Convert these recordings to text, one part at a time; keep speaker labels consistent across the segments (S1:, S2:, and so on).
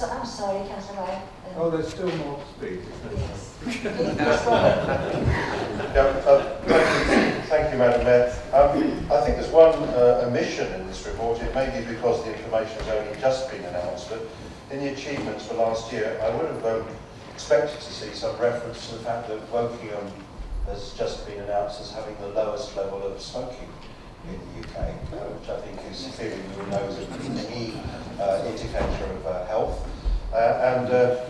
S1: I'm sorry, Councillor Wright.
S2: Oh, there's still more to speak.
S1: Yes. Please go ahead.
S3: Thank you, Madam Mayor. I think there's one omission in this report. It may be because the information has only just been announced, but in the achievements for last year, I would have expected to see some reference to the fact that Wokingham has just been announced as having the lowest level of smoking in the UK, which I think is clearly, we know, is a key indicator of health.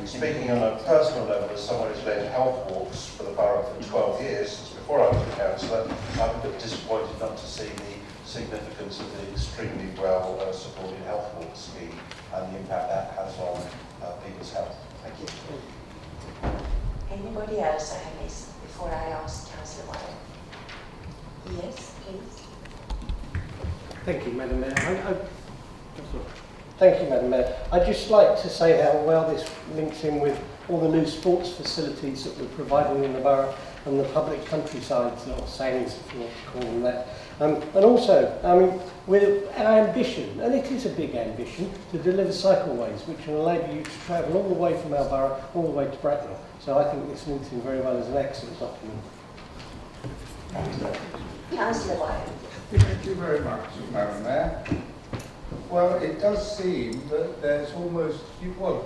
S3: Speaking on a personal level, as someone who's led health walks for the borough for 12 years, since before I was a councillor, I'm a bit disappointed not to see the significance of the extremely well supported health walk scheme and the impact that has on people's health. Thank you.
S1: Anybody else I have missed before I ask Councillor Wright? Yes, please.
S4: Thank you, Madam Mayor. Thank you, Madam Mayor. I'd just like to say how well this links in with all the new sports facilities that we're providing in the borough and the public countrysides, or sands, if you want to call them that. And also, I mean, with our ambition, and it is a big ambition, to deliver cycleways, which will enable you to travel all the way from our borough, all the way to Bracknell. So I think this links in very well as an excellent document.
S1: Councillor Wright.
S2: Thank you very much, Madam Mayor. Well, it does seem that there's almost,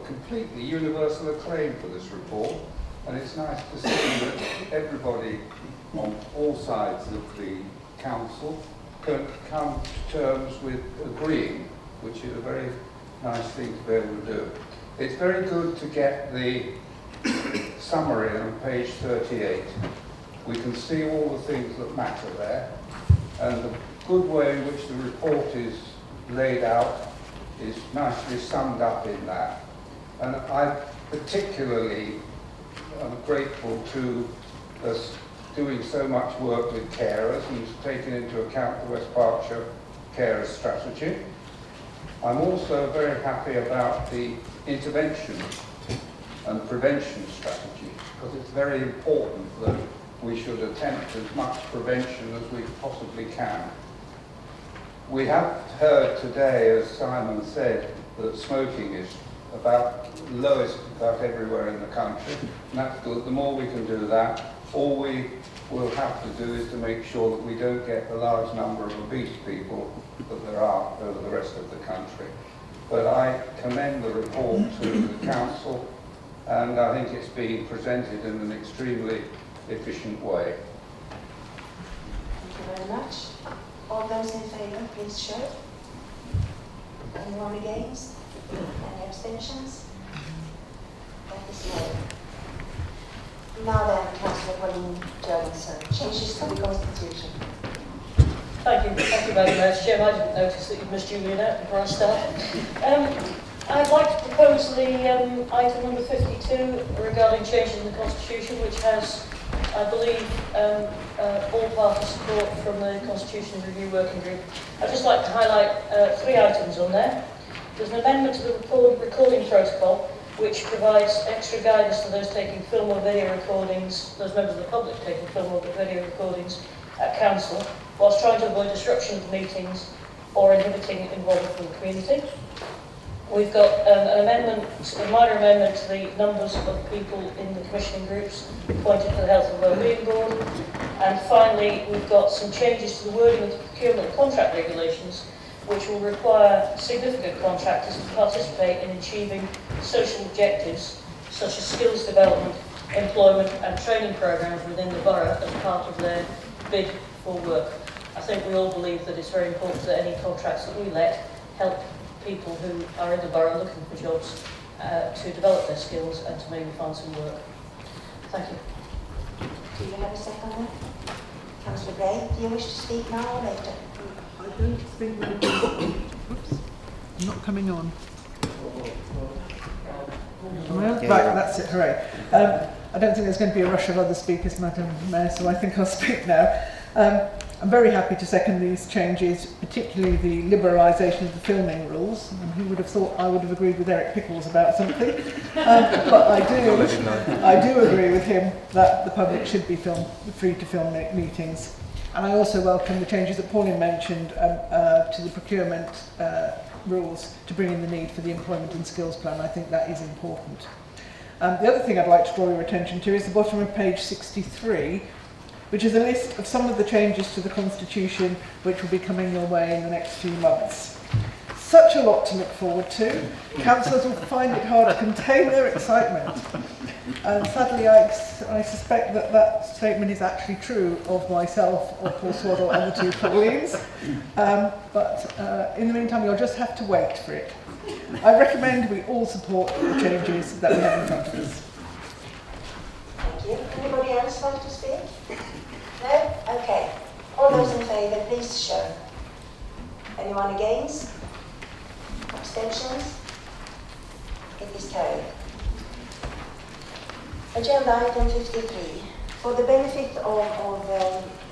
S2: completely universal acclaim for this report, and it's nice to see that everybody on all sides of the council can come to terms with agreeing, which is a very nice thing to be able to do. It's very good to get the summary on page 38. We can see all the things that matter there, and the good way in which the report is laid out is nicely summed up in that. And I particularly am grateful to us doing so much work with carers and taking into account the West Berkshire Carers Strategy. I'm also very happy about the intervention and prevention strategy, because it's very important that we should attempt as much prevention as we possibly can. We have heard today, as Simon said, that smoking is about lowest about everywhere in the country, and that's good. The more we can do that, all we will have to do is to make sure that we don't get the large number of obese people that there are over the rest of the country. But I commend the report to the council, and I think it's being presented in an extremely efficient way.
S1: Thank you very much. All those in favour, please show. Anyone against? Any abstentions? That is all. Now then, Councillor Pauline Jorgensen, changes to the Constitution.
S5: Thank you, Madam Mayor. Chair, I didn't notice that you'd missed Julian out before I start. I'd like to propose the item number 52 regarding changes in the Constitution, which has, I believe, all party support from the Constitution Review Working Group. I'd just like to highlight 3 items on there. There's an amendment to the recording protocol, which provides extra guidance to those taking film or video recordings, those members of the public taking film or video recordings at council, whilst trying to avoid disruption of meetings or inhibiting involvement from the community. We've got an amendment, a minor amendment to the numbers of people in the commissioning groups appointed to the Health and Wellbeing Board. And finally, we've got some changes to the wording of the procurement and contract regulations, which will require significant contractors to participate in achieving social objectives such as skills development, employment and training programmes within the borough as part of their bid for work. I think we all believe that it's very important that any contracts that we let help people who are in the borough looking for jobs to develop their skills and to maybe find some work. Thank you.
S1: Do you have a second one? Councillor Gray, do you wish to speak now or later?
S6: I don't think oops, not coming on. Right, that's it, hooray. I don't think there's going to be a rush of other speakers, Madam Mayor, so I think I'll speak now. I'm very happy to second these changes, particularly the liberalisation of the filming rules. And who would have thought I would have agreed with Eric Pickles about something? But I do agree with him that the public should be free to film meetings. And I also welcome the changes that Pauline mentioned to the procurement rules to bring in the need for the employment and skills plan. I think that is important. The other thing I'd like to draw your attention to is the bottom of page 63, which is a list of some of the changes to the Constitution which will be coming your way in the next few months. Such a lot to look forward to. Councillors will find it hard to contain their excitement. And sadly, I suspect that that statement is actually true of myself, or Paul Swaddle, and the two Paulines. But in the meantime, you'll just have to wait for it. I recommend we all support the changes that we have in front of us.
S1: Thank you. Anybody else want to speak? No? Okay. All those in favour, please show. Anyone against? Abstentions? It is carried. Agenda item 53. For the benefit of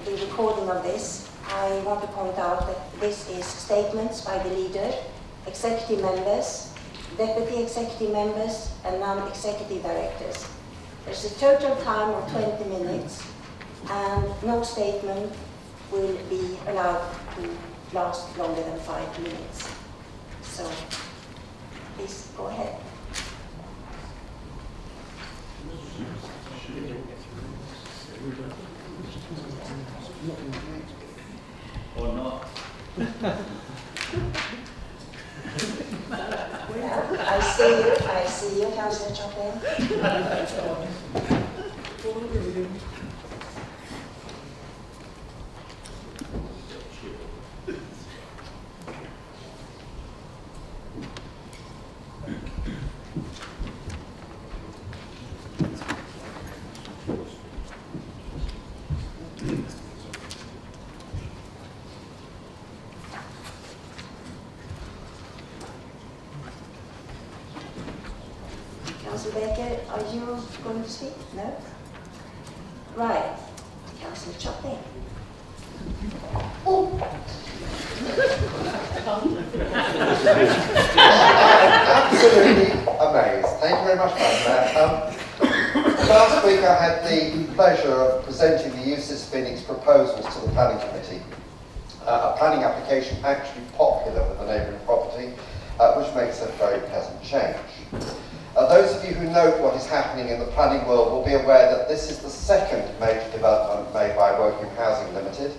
S1: the recording of this, I want to point out that this is statements by the leader, executive members, deputy executive members, and non-executive directors. There's a total time of 20 minutes, and no statement will be allowed to last longer than 5 minutes. So, please go ahead.
S7: Or not.
S1: I see you, Councillor Choplin. Councillor Baker, are you going to speak? No? Right. Councillor Choplin.
S8: Absolutely amazed. Thank you very much, Madam Mayor. Last week I had the pleasure of presenting the UCIS Phoenix proposals to the Planning Committee. A planning application actually popular with the neighbouring property, which makes a very pleasant change. Those of you who note what is happening in the planning world will be aware that this is the second major development made by Woking Housing Limited,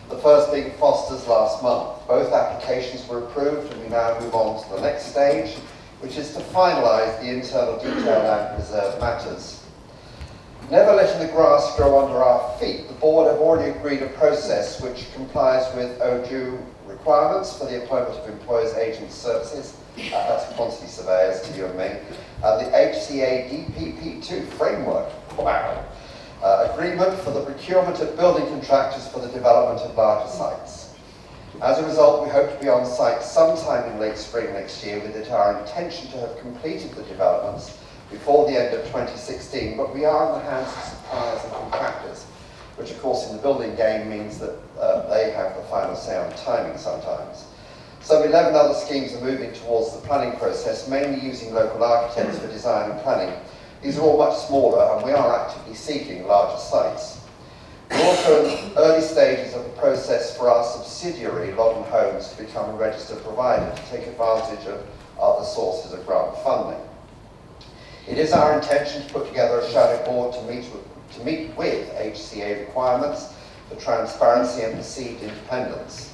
S8: the first being Foster's last month. Both applications were approved, and we now move on to the next stage, which is to finalise the internal detail and reserve matters. Never letting the grass grow under our feet, the board have already agreed a process which complies with OJEU requirements for the employment of employers' agent services, that's quantity surveyors to you and me, and the HCA DPP2 framework, wow, agreement for the procurement of building contractors for the development of larger sites. As a result, we hope to be on site sometime in late spring next year, with it our intention to have completed the developments before the end of 2016, but we are in the hands of suppliers and contractors, which of course in the building game means that they have the final say on timing sometimes. Some 11 other schemes are moving towards the planning process, mainly using local architects for design and planning. These are all much smaller, and we are actively seeking larger sites. We're also in the early stages of the process for our subsidiary, Loddon Homes, to become a registered provider to take advantage of other sources of grant funding. It is our intention to put together a shadow board to meet with HCA requirements for transparency and perceived independence.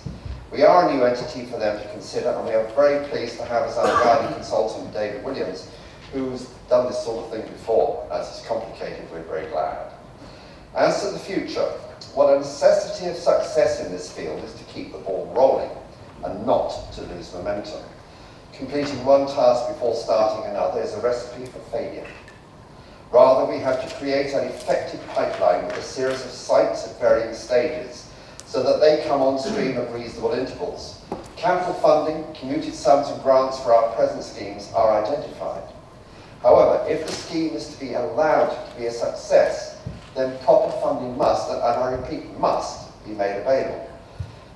S8: We are a new entity for them to consider, and we are very pleased to have as our guiding consultant David Williams, who's done this sort of thing before. As it's complicated, we're very glad. As to the future, what a necessity of success in this field is to keep the ball rolling and not to lose momentum. Completing one task before starting another is a recipe for failure. Rather, we have to create an effective pipeline with a series of sites at varying stages, so that they come on stream at reasonable intervals. Capital funding, commuted sums and grants for our present schemes are identified. However, if the scheme is to be allowed to be a success, then proper funding must, and I repeat, must, be made available.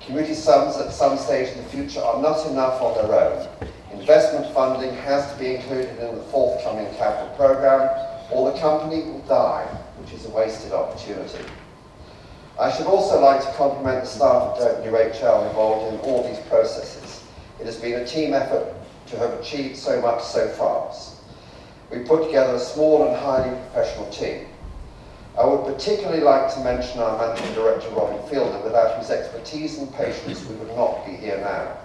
S8: Commuted sums at some stage in the future are not enough on their own. Investment funding has to be included in the forthcoming capital programme, or the company will die, which is a wasted opportunity. I should also like to compliment the staff at WHL involved in all these processes. It has been a team effort to have achieved so much so fast. We put together a small and highly professional team. I would particularly like to mention our Managing Director, Robin Fielder. Without his expertise and patience, we would not be here now.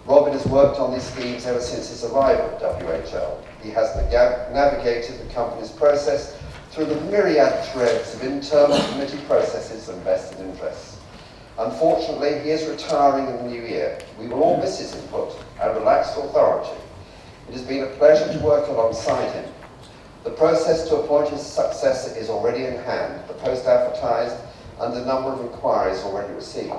S8: Robin has worked on these schemes ever since his arrival at WHL. He has navigated the company's process through the myriad threads of internal committee processes and vested interests. Unfortunately, he is retiring in the new year. We will all miss his input and relaxed authority. It has been a pleasure to work alongside him. The process to appoint his successor is already in hand, the post advertised and the number of inquiries already received.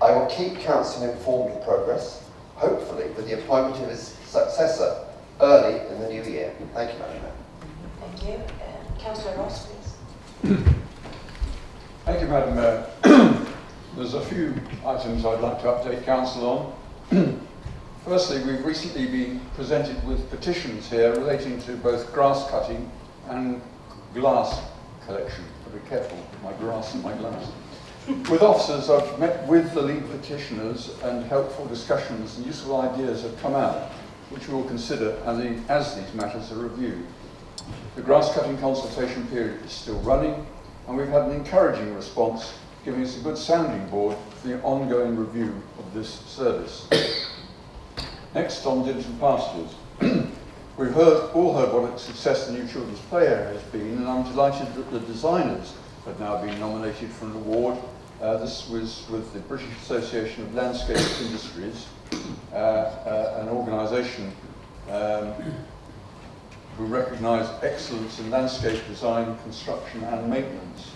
S8: I will keep Council informed of progress, hopefully with the appointment of his successor early in the new year. Thank you, Madam Mayor.
S1: Thank you. Councillor Ross, please.
S9: Thank you, Madam Mayor. There's a few items I'd like to update Council on. Firstly, we've recently been presented with petitions here relating to both grass cutting and glass collection. Be careful with my grass and my glass. With officers, I've met with the lead petitioners and helpful discussions and useful ideas have come out, which we will consider as these matters are reviewed. The grass cutting consultation period is still running, and we've had an encouraging response, giving us a good sounding board for the ongoing review of this service. Next, on Dinton Pastures. We've all heard what a success the new children's play area has been, and I'm delighted that the designers have now been nominated for an award. This was with the British Association of Landscape Industries, an organisation who recognise excellence in landscape design, construction and maintenance.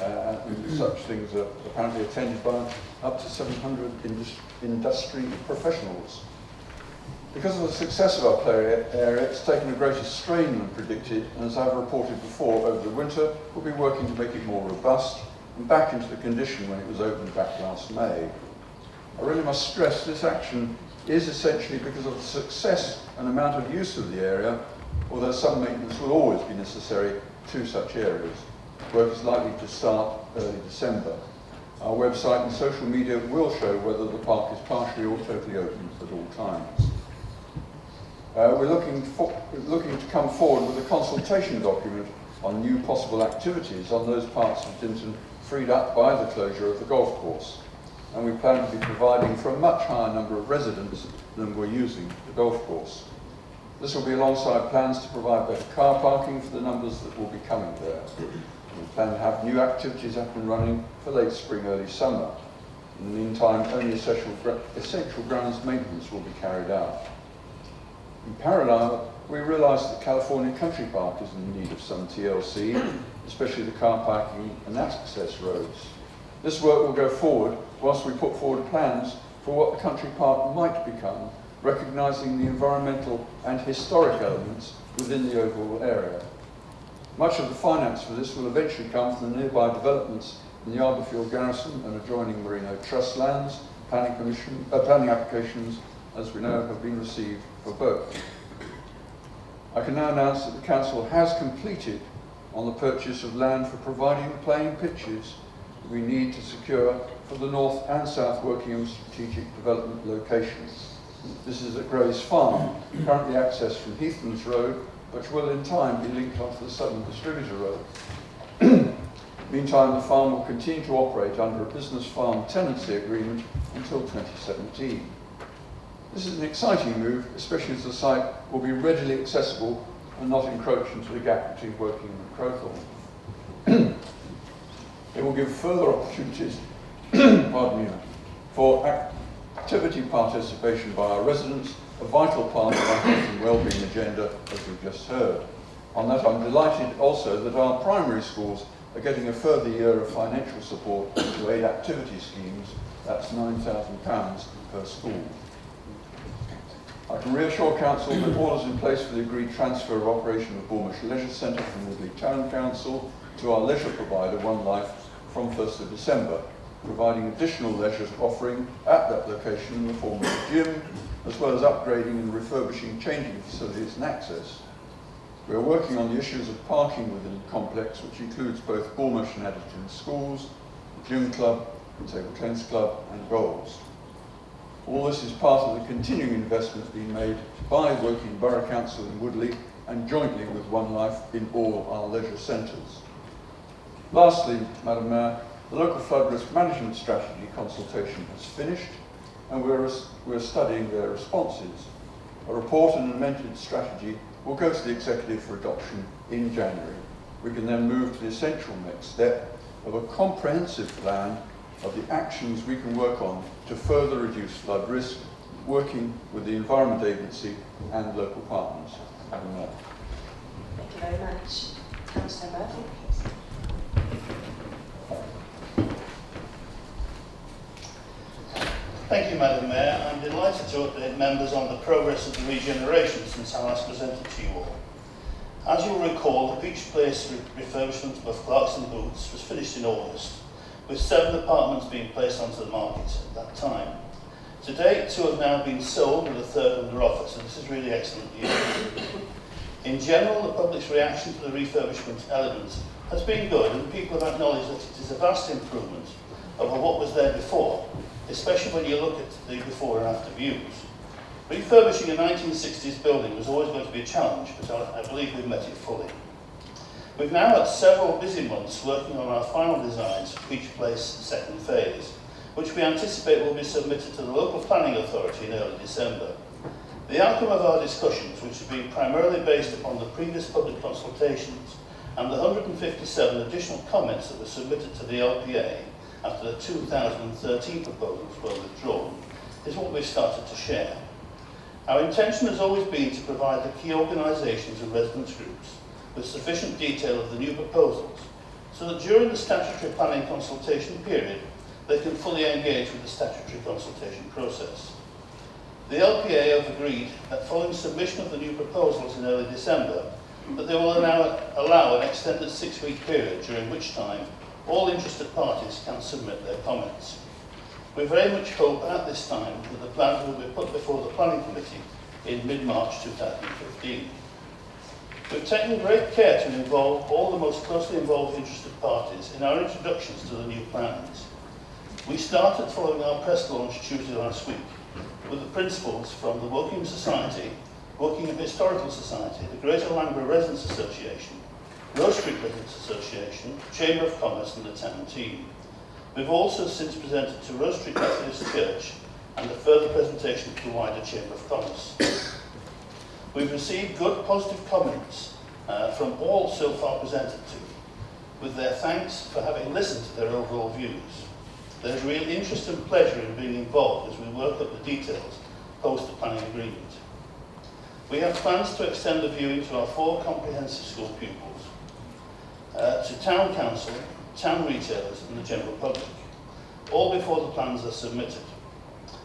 S9: And such things are apparently attended by up to 700 industry professionals. Because of the success of our play area, it's taken a greater strain than predicted, and as I've reported before, over the winter, we'll be working to make it more robust and back into the condition when it was opened back last May. I really must stress this action is essentially because of the success and amount of use of the area, although some maintenance will always be necessary to such areas. Work is likely to start early December. Our website and social media will show whether the park is partially or totally open at all times. We're looking to come forward with a consultation document on new possible activities on those parts of Dinton freed up by the closure of the golf course. And we plan to be providing for a much higher number of residents than we're using the golf course. This will be alongside plans to provide better car parking for the numbers that will be coming there. We plan to have new activities up and running for late spring, early summer. In the meantime, only essential grounds maintenance will be carried out. In parallel, we realise that California Country Park is in need of some TLC, especially the car parking and access roads. This work will go forward whilst we put forward plans for what the country park might become, recognising the environmental and historic elements within the overall area. Much of the finance for this will eventually come from the nearby developments in the Arborfield Garrison and adjoining Merino Trust lands. Planning applications, as we know, have been received for both. I can now announce that the Council has completed on the purchase of land for providing the playing pitches we need to secure for the north and south Wokingham strategic development locations. This is at Gray's Farm, currently accessed from Heathlands Road, which will in time be linked onto the Southern Distributor Road. Meantime, the farm will continue to operate under a business farm tenancy agreement until 2017. This is an exciting move, especially as the site will be readily accessible and not encroach into the gap between Wokingham and Crowthorne. It will give further opportunities pardon me, for activity participation by our residents, a vital part of our health and wellbeing agenda, as we've just heard. On that, I'm delighted also that our primary schools are getting a further year of financial support to aid activity schemes. That's £9,000 per school. I can reassure Council that all is in place for the agreed transfer of operation of Bournemouth Leisure Centre from Woodley Town Council to our leisure provider, One Life, from 1st of December, providing additional leisure offering at that location in the form of a gym, as well as upgrading and refurbishing changing facilities and access. We are working on the issues of parking within the complex, which includes both ball motion Addington schools, the gym club, the table tennis club and goals. All this is part of the continuing investment being made by Woking Borough Council in Woodley and jointly with One Life in all our leisure centres. Lastly, Madam Mayor, the local flood risk management strategy consultation has finished and we're studying their responses. A report and an amended strategy will go to the Executive for adoption in January. We can then move to the essential next step of a comprehensive plan of the actions we can work on to further reduce flood risk, working with the Environment Agency and local partners. Madam Mayor.
S1: Thank you very much. Councillor Murphy, please.
S10: Thank you, Madam Mayor. I'm delighted to update members on the progress of the regeneration since I last presented to you all. As you'll recall, the Beach Place refurbishment of Clarkson Boots was finished in August, with 7 apartments being placed onto the market at that time. To date, 2 have now been sold with a 3rd under offer, so this is really excellent news. In general, the public's reaction to the refurbishment element has been good, and people have acknowledged that it is a vast improvement over what was there before, especially when you look at the before and after views. Refurbishing a 1960s building was always going to be a challenge, but I believe we've met it fully. We've now had several busy months working on our final designs for Beach Place second phase, which we anticipate will be submitted to the local planning authority in early December. The outcome of our discussions, which have been primarily based upon the previous public consultations and the 157 additional comments that were submitted to the LPA after the 2013 proposals were withdrawn, is what we've started to share. Our intention has always been to provide the key organisations and residents groups with sufficient detail of the new proposals, so that during the statutory planning consultation period, they can fully engage with the statutory consultation process. The LPA have agreed that following submission of the new proposals in early December, that they will allow an extended 6-week period during which time all interested parties can submit their comments. We very much hope at this time that the plans will be put before the Planning Committee in mid-March 2015. We've taken great care to involve all the most closely involved interested parties in our introductions to the new plans. We started following our press launch Tuesday last week with the principals from the Woking Society, Woking Historical Society, the Greater Loughborough Residents Association, Rose Street Residents Association, Chamber of Commerce and the town team. We've also since presented to Rose Street Methodist Church and a further presentation to the wider Chamber of Commerce. We've received good positive comments from all so far presented to, with their thanks for having listened to their overall views. There's real interest and pleasure in being involved as we work up the details post the planning agreement. We have plans to extend the viewing to our 4 comprehensive school pupils, to town council, town retailers and the general public, all before the plans are submitted.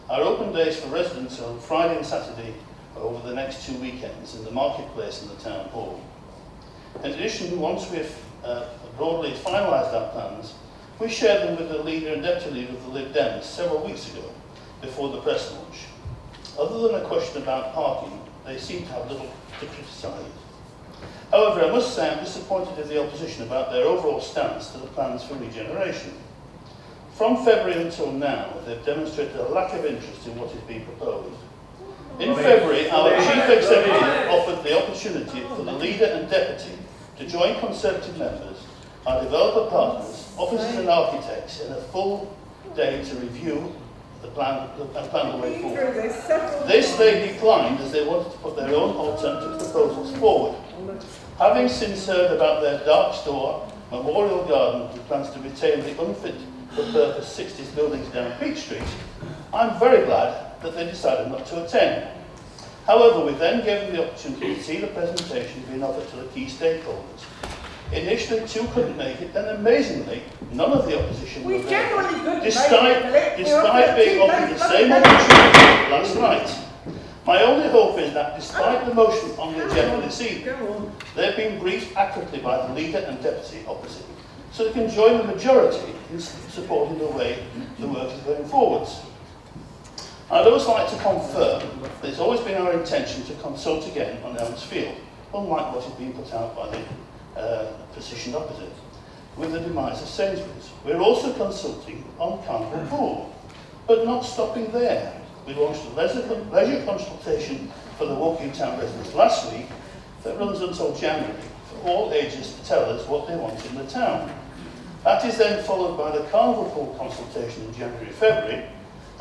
S10: Our open days for residents are on Friday and Saturday over the next 2 weekends in the marketplace and the town hall. In addition, once we've broadly finalised our plans, we shared them with the leader and deputy leader of the Lib Dems several weeks ago before the press launch. Other than a question about parking, they seem to have little to criticise. However, I must say I'm disappointed in the opposition about their overall stance to the plans for regeneration. From February until now, they've demonstrated a lack of interest in what is being proposed. In February, our Chief Executive offered the opportunity for the leader and deputy to join Conservative members, our developer partners, officers and architects in a full day to review the plan the way forward. This they declined as they wanted to put their own alternative proposals forward. Having since heard about their dark store, memorial garden who plans to retain the unfit for purpose 60s buildings down Peak Street, I'm very glad that they decided not to attend. However, we then gave them the opportunity to see the presentation being offered to the key stakeholders. Initially, 2 couldn't make it, and amazingly, none of the opposition were there, despite being offered the same opportunity last night. My only hope is that despite the motion on the agenda this evening, they've been briefed accurately by the leader and deputy opposite, so they can join the majority in supporting the way the work is going forwards. I'd also like to confirm that it's always been our intention to consult again on Elms Field, unlike what is being put out by the position opposite, with the demise of Sainsbury's. We're also consulting on Carnival Pool, but not stopping there. We launched a leisure consultation for the Woking Town residents last week that runs until January for all ages to tell us what they want in the town. That is then followed by the Carnival Pool consultation in January, February,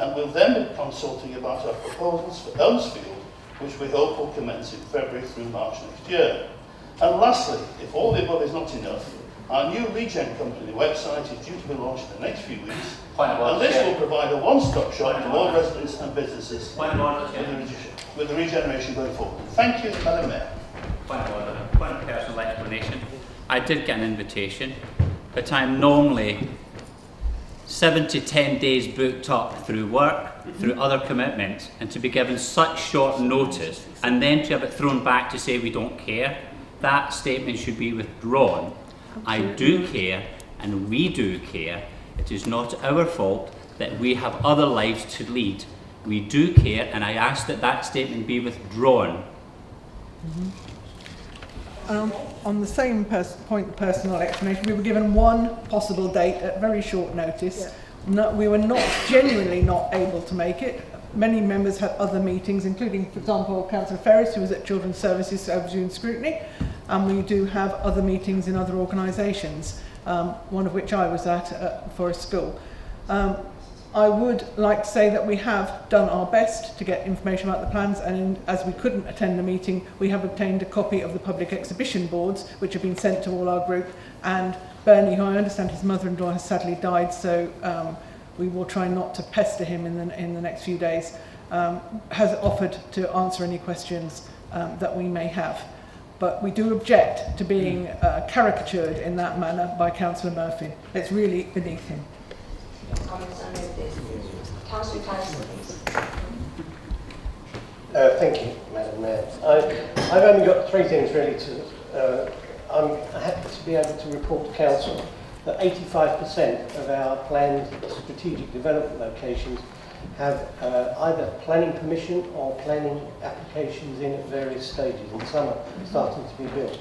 S10: and we'll then be consulting about our proposals for Elmsfield, which we hope will commence in February through March next year. And lastly, if all the above is not enough, our new Regen company website is due to be launched in the next few weeks, and this will provide a one-stop shop to all residents and businesses with the regeneration going forward. Thank you, Madam Mayor.
S7: Point of order. Point of personal explanation. I did get an invitation, but I'm normally 7 to 10 days booked up through work, through other commitments, and to be given such short notice and then to have it thrown back to say we don't care, that statement should be withdrawn. I do care, and we do care. It is not our fault that we have other lives to lead. We do care, and I ask that that statement be withdrawn.
S6: On the same point, personal explanation, we were given one possible date at very short notice. No, we were genuinely not able to make it. Many members had other meetings, including, for example, Councillor Ferris, who was at Children's Services overdue in scrutiny, and we do have other meetings in other organisations, one of which I was at for a school. I would like to say that we have done our best to get information about the plans, and as we couldn't attend the meeting, we have obtained a copy of the public exhibition boards, which have been sent to all our group, and Bernie, who I understand his mother-in-law has sadly died, so we will try not to pester him in the next few days, has offered to answer any questions that we may have. But we do object to being caricatured in that manner by Councillor Murphy. It's really beneath him.
S1: Comments on this? Councillor Tyson, please.
S4: Thank you, Madam Mayor. I've only got three things really to... I'm happy to be able to report to Council that 85% of our planned strategic development locations have either planning permission or planning applications in at various stages, and some are starting to be built.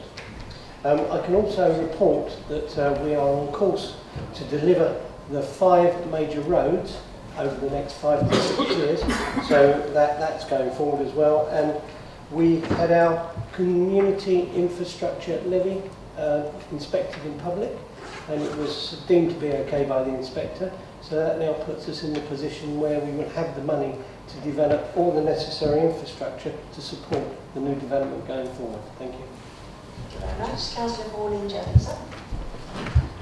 S4: I can also report that we are on course to deliver the 5 major roads over the next 5 to 6 years, so that's going forward as well. And we had our community infrastructure levy inspected in public, and it was deemed to be okay by the inspector. So that now puts us in the position where we will have the money to develop all the necessary infrastructure to support the new development going forward. Thank you.
S1: Thank you very much. Councillor Pauline Jones.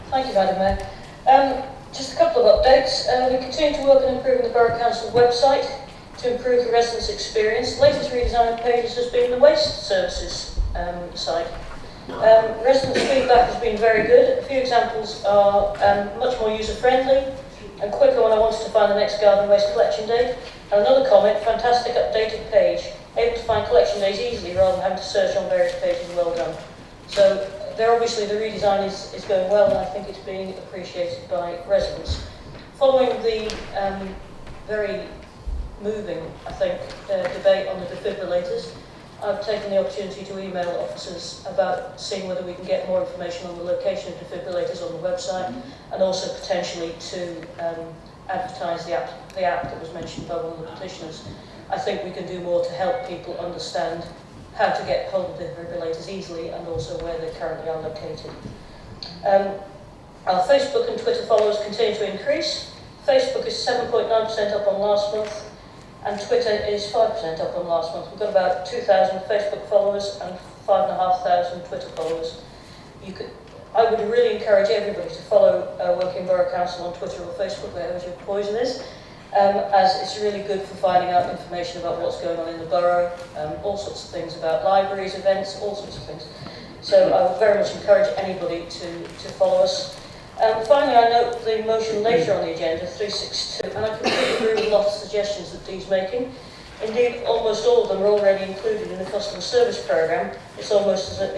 S5: Thank you, Madam Mayor. Just a couple of updates. We continue to work on improving the Borough Council website to improve the residents' experience. The latest redesign of pages has been the waste services site. Residents' feedback has been very good. A few examples are much more user-friendly and quicker when I wanted to find the next garden waste collection date. And another comment, fantastic updated page. Able to find collection days easily rather than having to search on various pages. Well done. So there obviously the redesign is going well, and I think it's being appreciated by residents. Following the very moving, I think, debate on the defibrillators, I've taken the opportunity to email officers about seeing whether we can get more information on the location of defibrillators on the website, and also potentially to advertise the app that was mentioned by one of the petitioners. I think we can do more to help people understand how to get hold of defibrillators easily, and also where they currently are located. Our Facebook and Twitter followers continue to increase. Facebook is 7.9% up on last month, and Twitter is 5% up on last month. We've got about 2,000 Facebook followers and 5,500 Twitter followers. I would really encourage everybody to follow Woking Borough Council on Twitter or Facebook, wherever your poison is, as it's really good for finding out information about what's going on in the borough, all sorts of things about libraries, events, all sorts of things. So I would very much encourage anybody to follow us. Finally, I note the motion later on the agenda, 362, and I completely agree with a lot of suggestions that Dee's making. Indeed, almost all of them are already included in the customer service programme. It's almost as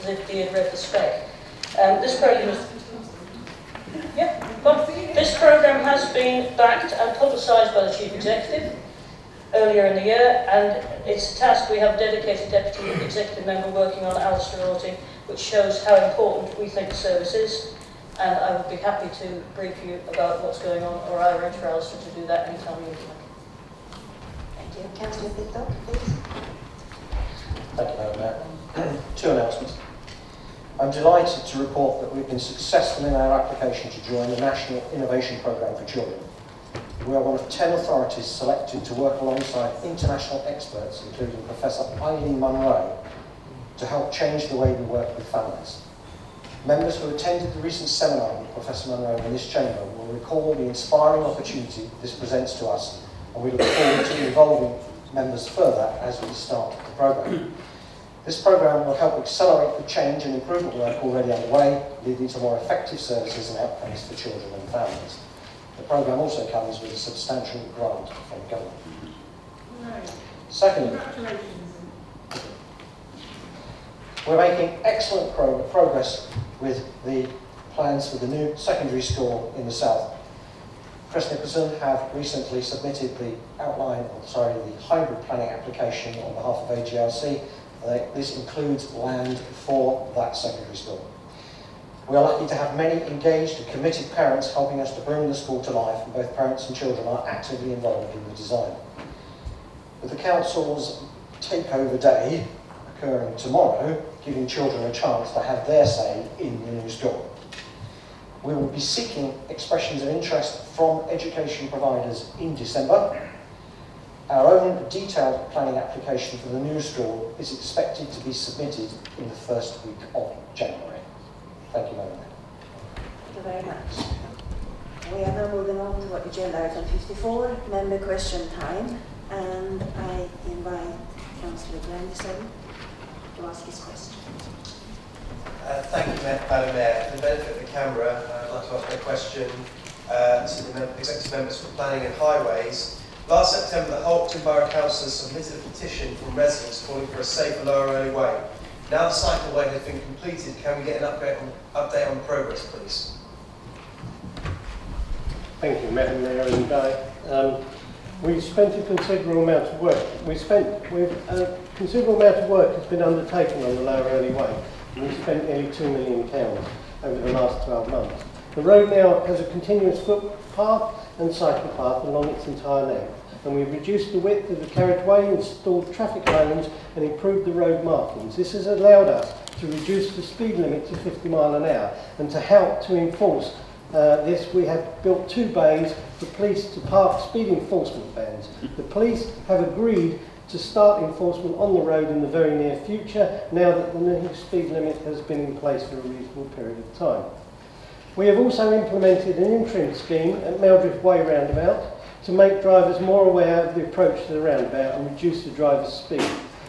S5: if Dee had read the spec. This programme has been backed and publicised by the Chief Executive. earlier in the year, and it's a task we have a dedicated deputy executive member working on, Alistair Rorty, which shows how important we think the service is. And I would be happy to brief you about what's going on, or I arrange for Alistair to do that anytime you would like.
S1: Thank you. Councillor Pittock, please.
S11: Thank you, Madam Mayor. Two announcements. I'm delighted to report that we've been successful in our application to join the National Innovation Programme for Children. We are one of 10 authorities selected to work alongside international experts, including Professor Eileen Munro, to help change the way we work with families. Members who attended the recent seminar with Professor Munro in this chamber will recall the inspiring opportunity this presents to us, and we look forward to involving members further as we start the programme. This programme will help accelerate the change and improvement work already underway, leading to more effective services and outcomes for children and families. The programme also comes with a substantial grant from government. Secondly, we're making excellent progress with the plans for the new secondary school in the south. Crest Nicholson have recently submitted the hybrid planning application on behalf of AGRC. This includes land for that secondary school. We are lucky to have many engaged and committed parents helping us to bring the school to life, and both parents and children are actively involved in the design. With the council's takeover day occurring tomorrow, giving children a chance to have their say in the new school. We will be seeking expressions of interest from education providers in December. Our own detailed planning application for the new school is expected to be submitted in the first week of January. Thank you, Madam Mayor.
S1: Thank you very much. We are now moving on to agenda item 54, member question time, and I invite Councillor Grandison to ask his question.
S12: Thank you, Madam Mayor. For the benefit of the camera, I'd like to ask my question to the executive members for planning and highways. Last September, the Halkton Borough Council submitted a petition from residents calling for a safer lower early way. Now the cycleway has been completed, can we get an update on progress, please?
S4: Thank you, Madam Mayor, and we spent a considerable amount of work. A considerable amount of work has been undertaken on the lower early way, and we spent nearly £2 million over the last 12 months. The road now has a continuous footpath and cycle path along its entire length, and we've reduced the width of the carriageway, installed traffic islands and improved the road markings. This has allowed us to reduce the speed limit to 50 miles an hour, and to help to enforce this, we have built 2 bays for police to park speed enforcement vans. The police have agreed to start enforcement on the road in the very near future, now that the new speed limit has been in place for a reasonable period of time. We have also implemented an interim scheme at Meldriff Way roundabout to make drivers more aware of the approach to the roundabout and reduce the driver's speed.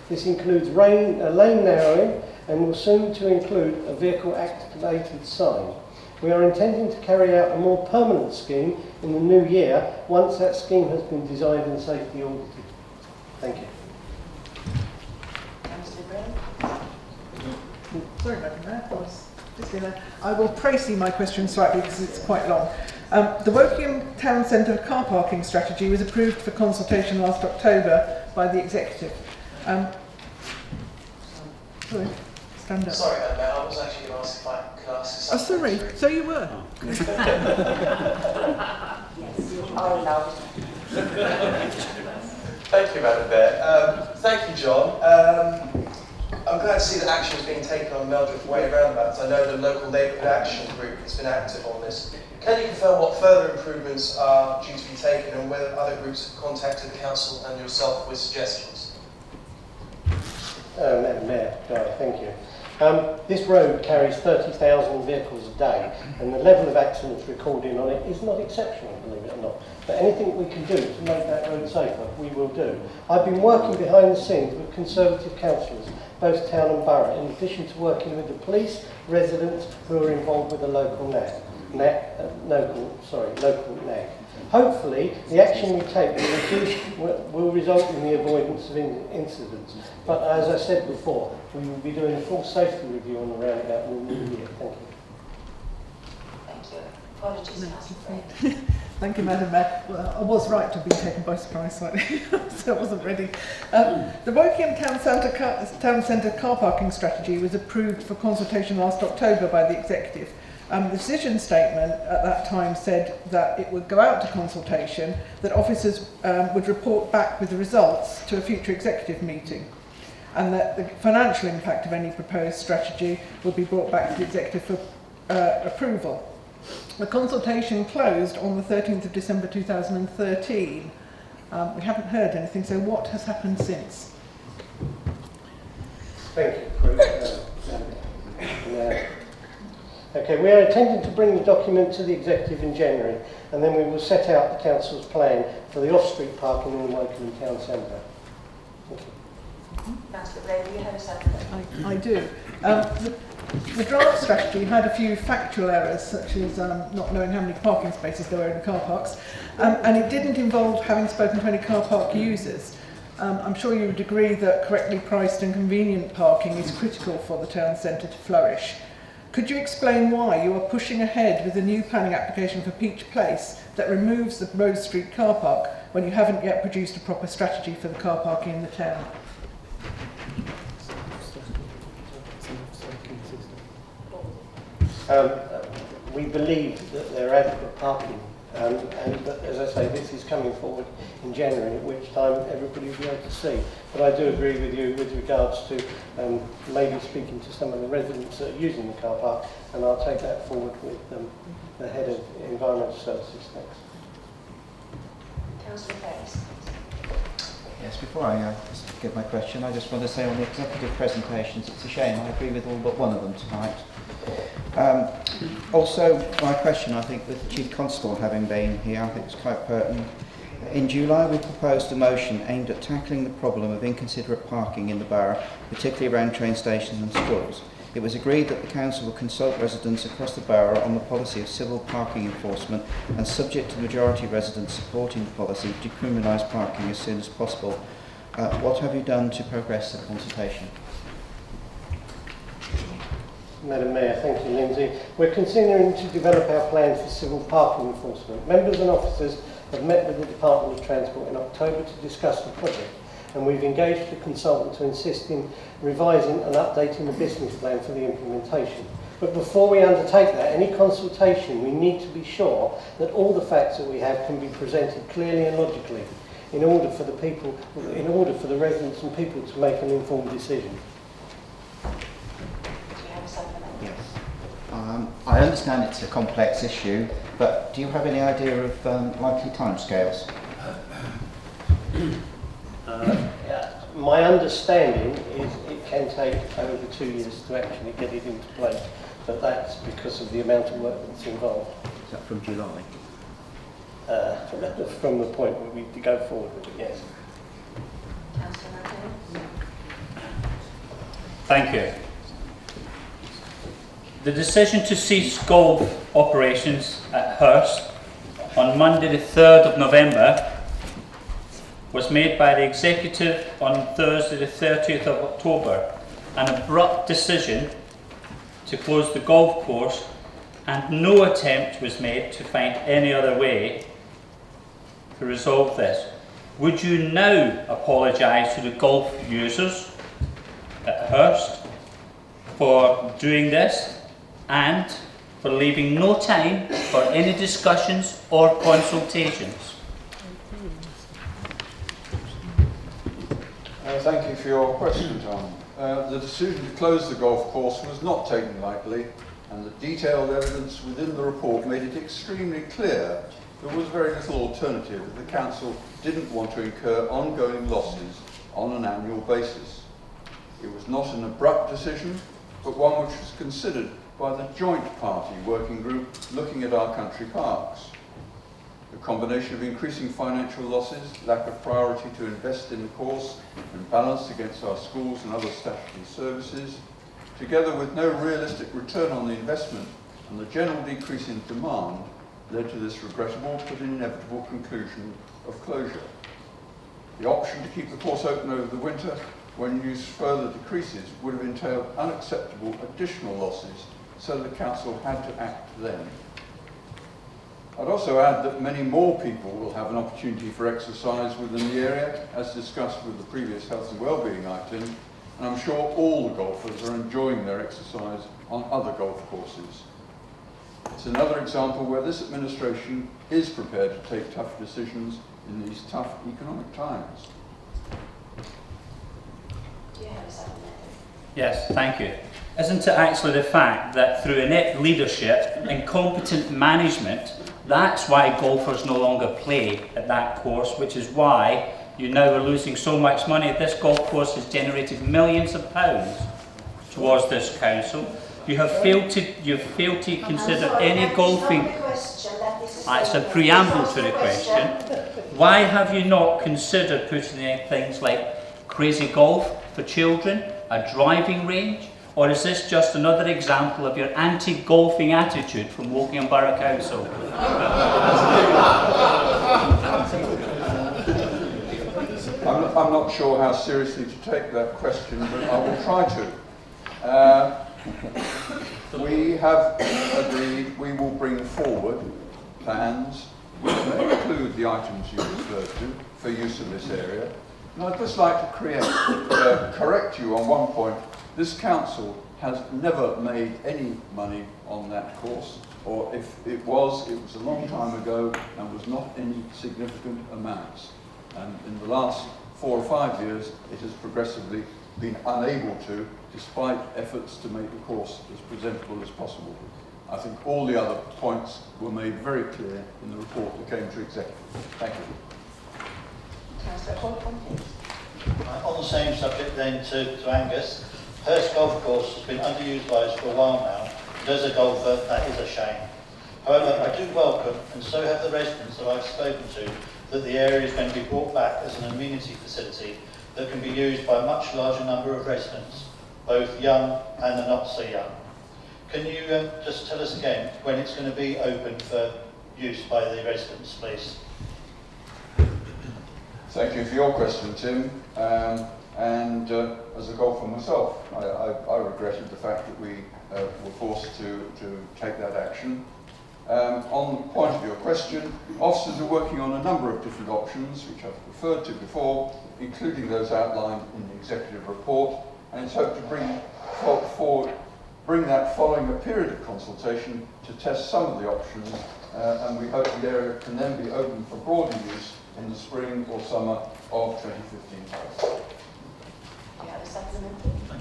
S4: This includes lane narrowing and will soon to include a vehicle activated sign. We are intending to carry out a more permanent scheme in the new year once that scheme has been designed and safety audited. Thank you.
S1: Councillor Gray.
S6: Sorry, Madam Mayor, I will précis my question slightly because it's quite long. The Wokingham Town Centre car parking strategy was approved for consultation last October by the Executive. Sorry, stand up.
S12: Sorry, Madam Mayor, I was actually going to ask if I could ask.
S6: Oh, sorry, so you were.
S1: Yes, you are allowed.
S12: Thank you, Madam Mayor. Thank you, John. I'm glad to see that action is being taken on Meldriff Way roundabouts. I know the local neighbourhood action group has been active on this. Can you confirm what further improvements are due to be taken and whether other groups have contacted the council and yourself with suggestions?
S4: Madam Mayor, thank you. This road carries 30,000 vehicles a day, and the level of accidents recorded on it is not exceptional, believe it or not. But anything we can do to make that road safer, we will do. I've been working behind the scenes with Conservative councillors, both town and borough, in addition to working with the police, residents who are involved with the local NAG. Hopefully, the action we take will result in the avoidance of incidents. But as I said before, we will be doing a full safety review on the roundabout in the new year. Thank you.
S1: Thank you. Apologies, Councillor Gray.
S6: Thank you, Madam Mayor. Well, I was right to be taken by surprise slightly, so I wasn't ready. The Wokingham Town Centre car parking strategy was approved for consultation last October by the Executive. The decision statement at that time said that it would go out to consultation, that officers would report back with the results to a future Executive meeting, and that the financial impact of any proposed strategy would be brought back to the Executive for approval. The consultation closed on the 13th of December 2013. We haven't heard anything, so what has happened since?
S4: Thank you. Okay, we are intending to bring the document to the Executive in January, and then we will set out the Council's plan for the off-street parking in the Wokingham Town Centre. Thank you.
S1: Councillor Blair, do you have a second?
S6: I do. The draft strategy had a few factual errors, such as not knowing how many parking spaces there were in the car parks, and it didn't involve having spoken to any car park users. I'm sure you would agree that correctly priced and convenient parking is critical for the town centre to flourish. Could you explain why you are pushing ahead with a new planning application for Peach Place that removes the Rose Street car park when you haven't yet produced a proper strategy for the car parking in the town?
S4: We believe that they're adequate parking, but as I say, this is coming forward in January, at which time everybody will be able to see. But I do agree with you with regards to maybe speaking to some of the residents that are using the car park, and I'll take that forward with the Head of Environmental Services next.
S1: Councillor Ferris.
S13: Yes, before I just give my question, I just want to say on the executive presentations, it's a shame, I agree with all but one of them tonight. Also, my question, I think, with the Chief Constable having been here, I think it's quite pertinent. In July, we proposed a motion aimed at tackling the problem of inconsiderate parking in the borough, particularly around train stations and schools. It was agreed that the Council will consult residents across the borough on the policy of civil parking enforcement and, subject to the majority of residents supporting the policy, decriminalise parking as soon as possible. What have you done to progress the consultation?
S4: Madam Mayor, thank you, Lindsay. We're continuing to develop our plan for civil parking enforcement. Members and officers have met with the Department of Transport in October to discuss the project, and we've engaged a consultant to assist in revising and updating the business plan for the implementation. But before we undertake that, any consultation, we need to be sure that all the facts that we have can be presented clearly and logically in order for the residents and people to make an informed decision.
S13: Yes. I understand it's a complex issue, but do you have any idea of likely timescales?
S4: My understanding is it can take over 2 years to actually get it into place, but that's because of the amount of work that's involved.
S13: Is that from July?
S4: From the point where we go forward with it, yes.
S1: Councillor Martin.
S7: Thank you. The decision to cease golf operations at Hurst on Monday the 3rd of November was made by the Executive on Thursday the 30th of October, an abrupt decision to close the golf course, and no attempt was made to find any other way to resolve this. Would you now apologise to the golf users at Hurst for doing this and for leaving no time for any discussions or consultations?
S9: Thank you for your question, Tom. The decision to close the golf course was not taken lightly, and the detailed evidence within the report made it extremely clear there was very little alternative if the Council didn't want to incur ongoing losses on an annual basis. It was not an abrupt decision, but one which was considered by the joint party working group looking at our country parks. The combination of increasing financial losses, lack of priority to invest in the course and balance against our schools and other statutory services, together with no realistic return on the investment and the general decrease in demand, led to this regrettable but inevitable conclusion of closure. The option to keep the course open over the winter when use further decreases would have entailed unacceptable additional losses, so the Council had to act then. I'd also add that many more people will have an opportunity for exercise within the area, as discussed with the previous health and wellbeing item, and I'm sure all the golfers are enjoying their exercise on other golf courses. It's another example where this administration is prepared to take tough decisions in these tough economic times.
S1: Do you have a second?
S7: Yes, thank you. Isn't it actually the fact that through inept leadership and incompetent management, that's why golfers no longer play at that course, which is why you now are losing so much money. This golf course has generated millions of pounds towards this council. You have failed to consider any golfing. It's a preamble to the question. Why have you not considered putting in things like crazy golf for children, a driving range, or is this just another example of your anti-golfing attitude from Wokingham Borough Council?
S9: I'm not sure how seriously to take that question, but I will try to. We have agreed we will bring forward plans which may include the items you referred to for use in this area. And I'd just like to correct you on one point. This council has never made any money on that course, or if it was a long time ago and was not any significant amounts. And in the last 4 or 5 years, it has progressively been unable to, despite efforts to make the course as presentable as possible. I think all the other points were made very clear in the report that came to executive. Thank you.
S1: Councillor Holcombe, please.
S10: On the same subject then to Angus, Hurst Golf Course has been underused by us for a while now, and as a golfer that is a shame. However, I do welcome, and so have the residents that I've spoken to, that the area is going to be brought back as an amenity facility that can be used by a much larger number of residents, both young and the not so young. Can you just tell us again when it's going to be open for use by the residents, please?
S9: Thank you for your question, Tim. As a golfer myself, I regretted the fact that we were forced to take that action. On the point of your question, officers are working on a number of different options, which I've referred to before, including those outlined in the executive report, and it's hoped to bring that following a period of consultation to test some of the options, and we hope the area can then be open for broader use in the spring or summer of 2015.
S1: Do you have a supplement?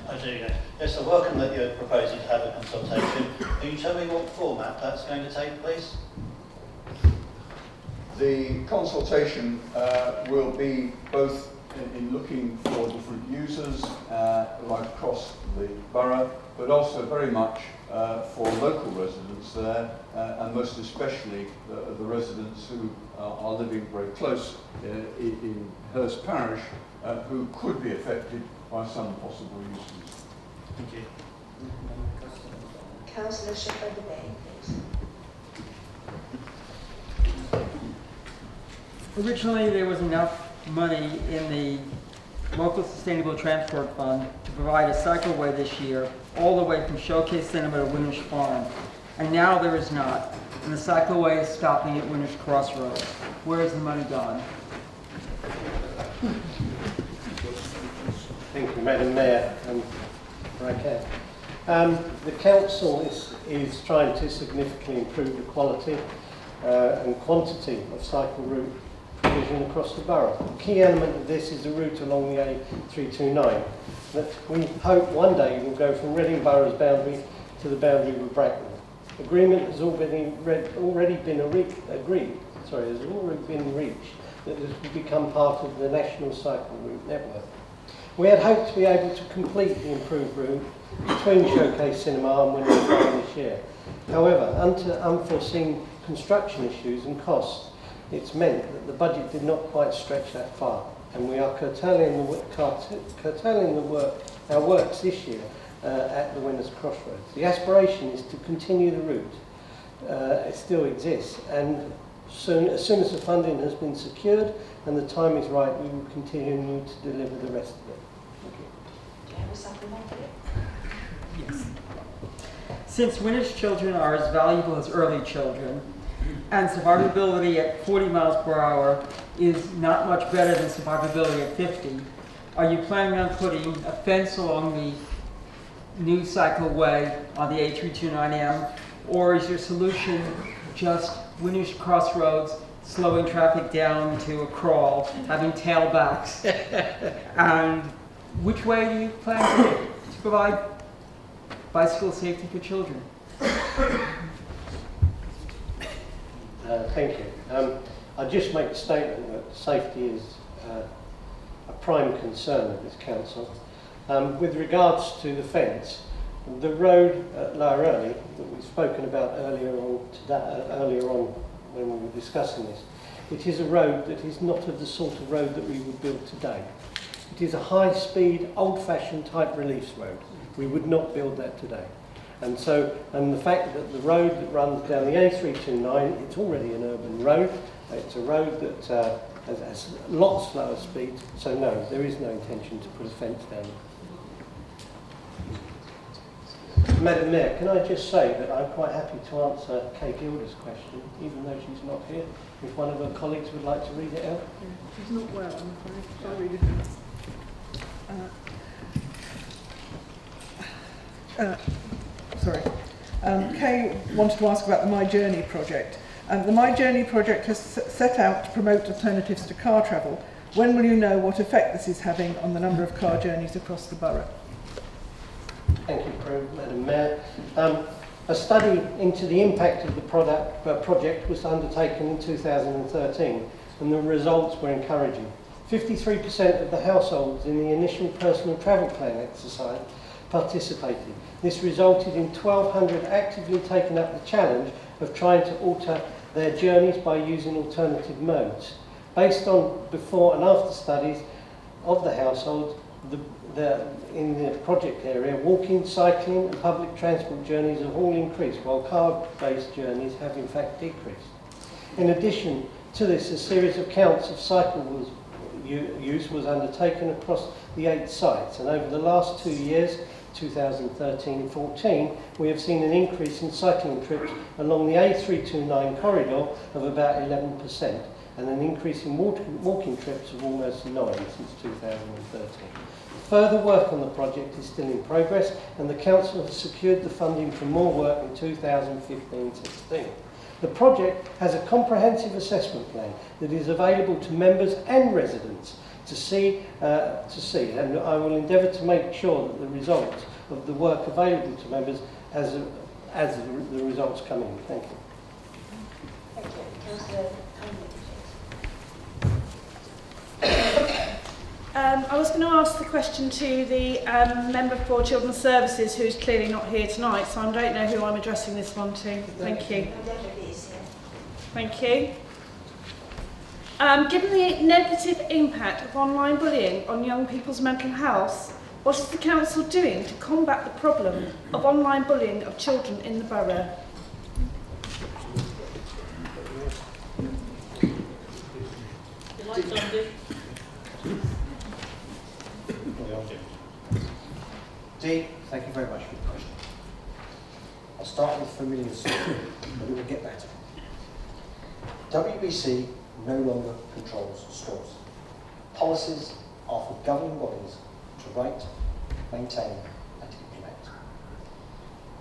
S10: I do, yes. Yes, I welcome that you're proposing to have a consultation. Can you tell me what format that's going to take, please?
S9: The consultation will be both in looking for different users right across the borough, but also very much for local residents there, and most especially the residents who are living very close in Hurst Parish, who could be affected by some possible uses.
S10: Thank you.
S1: Councillor Shepherd-Bay, please.
S14: Originally, there was enough money in the local sustainable transport fund to provide a cycleway this year, all the way from Showcase Cinema to Winner's Farm. And now there is not. And the cycleway is stopping at Winner's Crossroads. Where has the money gone?
S4: Thank you, Madam Mayor. The council is trying to significantly improve the quality and quantity of cycle route provision across the borough. The key element of this is the route along the A329 that we hope one day will go from Reading Borough's boundary to the boundary with Bracknell. Agreement has already been reached that this will become part of the national cycle route network. We had hoped to be able to complete the improved route between Showcase Cinema and Winner's Farm this year. However, under unforeseen construction issues and costs, it's meant that the budget did not quite stretch that far, and we are curtailing our works this year at the Winner's Crossroads. The aspiration is to continue the route. It still exists, and as soon as the funding has been secured and the time is right, we will continue to deliver the rest of it. Thank you.
S1: Do you have a supplement?
S14: Yes. Since Winner's children are as valuable as early children, and survivability at 40 miles per hour is not much better than survivability at 50, are you planning on putting a fence along the new cycleway on the A329M, or is your solution just Winnish Crossroads, slowing traffic down to a crawl, having tailbacks? And which way do you plan to provide bicycle safety for children?
S4: Thank you. I'll just make a statement that safety is a prime concern of this council. With regards to the fence, the road at Lower Earley that we've spoken about earlier on when we were discussing this, it is a road that is not of the sort of road that we would build today. It is a high-speed, old-fashioned type release road. We would not build that today. And the fact that the road that runs down the A329, it's already an urban road. It's a road that has lots slower speed. So no, there is no intention to put a fence down. Madam Mayor, can I just say that I'm quite happy to answer Kay Gilder's question, even though she's not here. If one of her colleagues would like to read it out.
S6: She's not well, I'm afraid. Shall I read it? Sorry. Kay wanted to ask about the My Journey project. The My Journey project has set out to promote alternatives to car travel. When will you know what effect this is having on the number of car journeys across the borough?
S4: Thank you, Madam Mayor. A study into the impact of the project was undertaken in 2013, and the results were encouraging. 53% of the households in the initial personal travel plan exercise participated. This resulted in 1,200 actively taking up the challenge of trying to alter their journeys by using alternative modes. Based on before and after studies of the households, in the project area, walking, cycling and public transport journeys have all increased, while car-based journeys have in fact decreased. In addition to this, a series of counts of cycle use was undertaken across the 8 sites, and over the last 2 years, 2013-14, we have seen an increase in cycling trips along the A329 corridor of about 11%, and an increase in walking trips of almost 9 since 2013. Further work on the project is still in progress, and the Council has secured the funding for more work in 2015-16. The project has a comprehensive assessment plan that is available to members and residents to see, and I will endeavour to make sure that the results of the work available to members as the results come in. Thank you.
S1: Thank you. Councillor
S15: I was going to ask the question to the Member for Children's Services, who's clearly not here tonight, so I don't know who I'm addressing this one to. Thank you. Thank you. Given the negative impact of online bullying on young people's mental health, what is the Council doing to combat the problem of online bullying of children in the borough?
S11: Dee, thank you very much for the question. I'll start with a familiar story, but it will get better. WBC no longer controls schools. Policies are for governing bodies to write, maintain and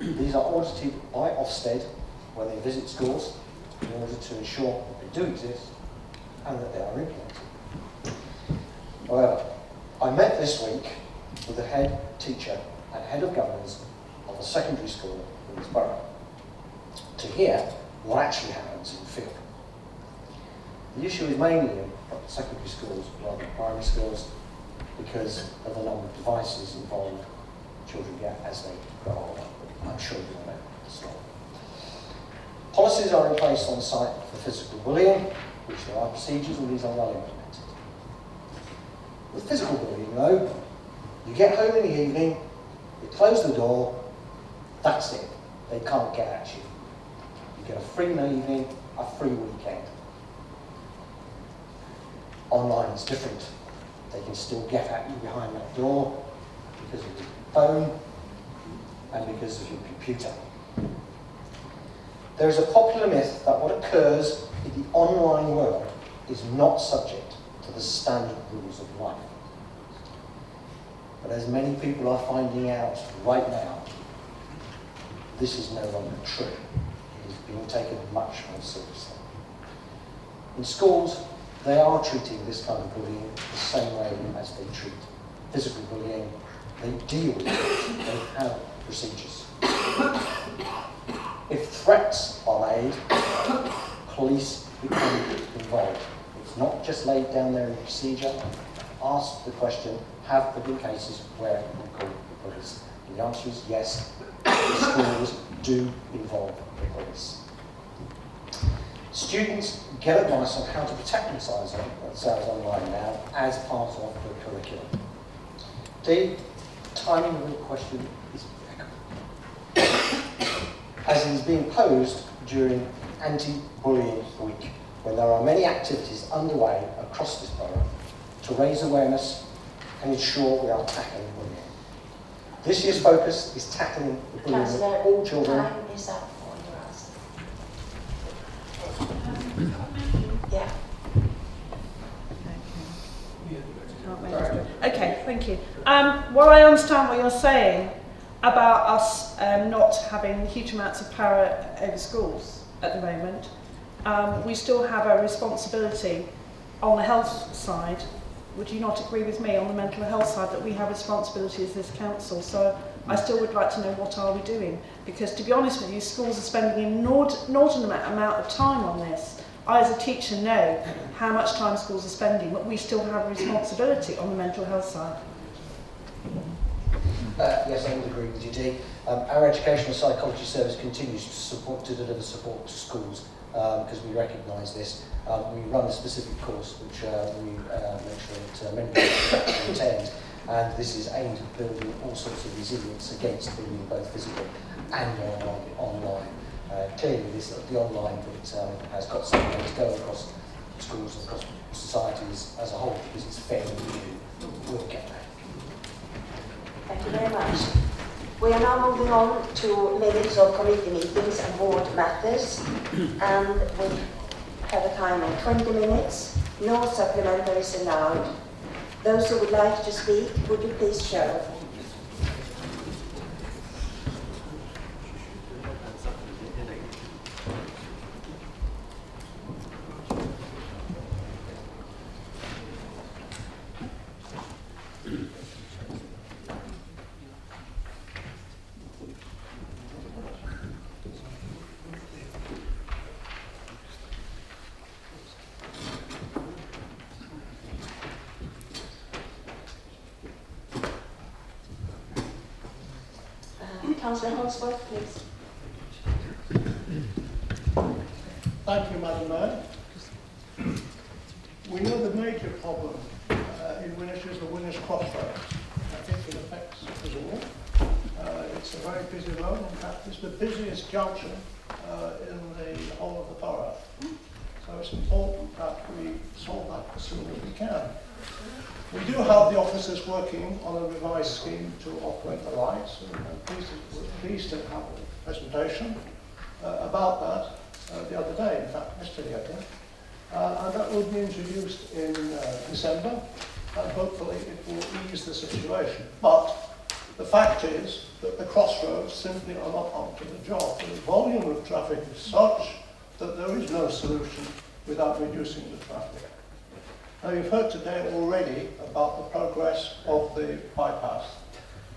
S11: implement. These are audited by Ofsted when they visit schools in order to ensure that they do exist and that they are implemented. However, I met this week with the head teacher and head of governance of a secondary school in this borough to hear what actually happens in the field. The issue is mainly in secondary schools rather than primary schools because of the number of devices involved children get as they grow older. I'm sure you all know the story. Policies are in place on site for physical bullying, which there are procedures, and these are well implemented. With physical bullying, though, you get home in the evening, you close the door, that's it. They can't get at you. You get a free evening, a free weekend. Online is different. They can still get at you behind that door because of your phone and because of your computer. There is a popular myth that what occurs in the online world is not subject to the standard rules of life. But as many people are finding out right now, this is no longer true. It is being taken much more seriously. In schools, they are treating this kind of bullying the same way as they treat physical bullying. They deal with it. They have procedures. If threats are made, police become involved. It's not just laid down there in the procedure. Ask the question, have there been cases where you call the police? And the answer is yes. The schools do involve the police. Students get advice on how to protect themselves online now as part of the curriculum. The timing of the question is impeccable, as it is being posed during Anti-Bullying Week, when there are many activities underway across this borough to raise awareness and ensure we are tackling bullying. This year's focus is tackling the bullying of all children.
S1: Time is up for your answer. Yeah.
S15: Okay, thank you. Well, I understand what you're saying about us not having huge amounts of power over schools at the moment. We still have a responsibility on the health side. Would you not agree with me on the mental health side that we have responsibility as this council? So I still would like to know, what are we doing? Because to be honest with you, schools are spending an inordinate amount of time on this. I as a teacher know how much time schools are spending, but we still have a responsibility on the mental health side.
S11: Yes, I would agree with you, Dee. Our educational psychology service continues to deliver support to schools because we recognise this. We run a specific course which we make sure that many people attend, and this is aimed at building all sorts of resilience against bullying, both physical and online. Clearly, the online bit has got some way to go across schools and across societies as a whole, because it's fairly new. We'll get there.
S1: Thank you very much. We are now moving on to minutes of committee meetings and board matters, and we have a time of 20 minutes. No supplementaries allowed. Those who would like to speak, would you please show? Councillor Holdsworth, please.
S16: Thank you, Madam Mayor. We know the major problem in Winnish is the Winnish Crossroads. I think it affects us all. It's a very busy road. In fact, it's the busiest junction in the whole of the borough. So it's important that we solve that as soon as we can. We do have the officers working on a revised scheme to operate the lights, and we're pleased to have a presentation about that the other day, in fact, yesterday, I think. And that will be introduced in December, and hopefully it will ease the situation. But the fact is that the crossroads simply are not up to the job. The volume of traffic is such that there is no solution without reducing the traffic. Now, you've heard today already about the progress of the bypass.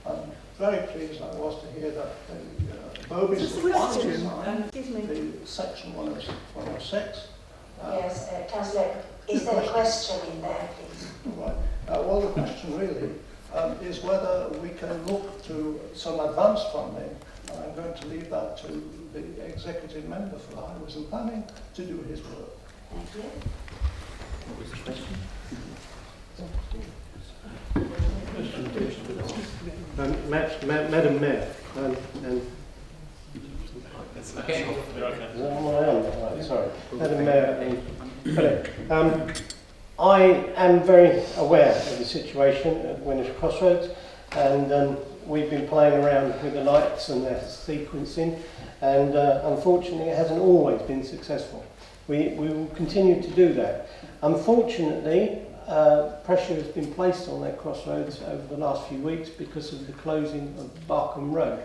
S16: I'm very pleased I was to hear that the Bobies the section 106.
S1: Yes, Councillor, is there a question in there, please?
S16: Right. Well, the question really is whether we can look to some advance funding. I'm going to leave that to the executive member for the Highways and Planning to do his work.
S1: Thank you.
S16: What was the question?
S4: Madam Mayor, Madam Mayor, Philip, I am very aware of the situation at Winnish Crossroads. and we've been playing around with the lights and their sequencing, and unfortunately it hasn't always been successful. We will continue to do that. Unfortunately, pressure has been placed on that crossroads over the last few weeks because of the closing of Barkham Road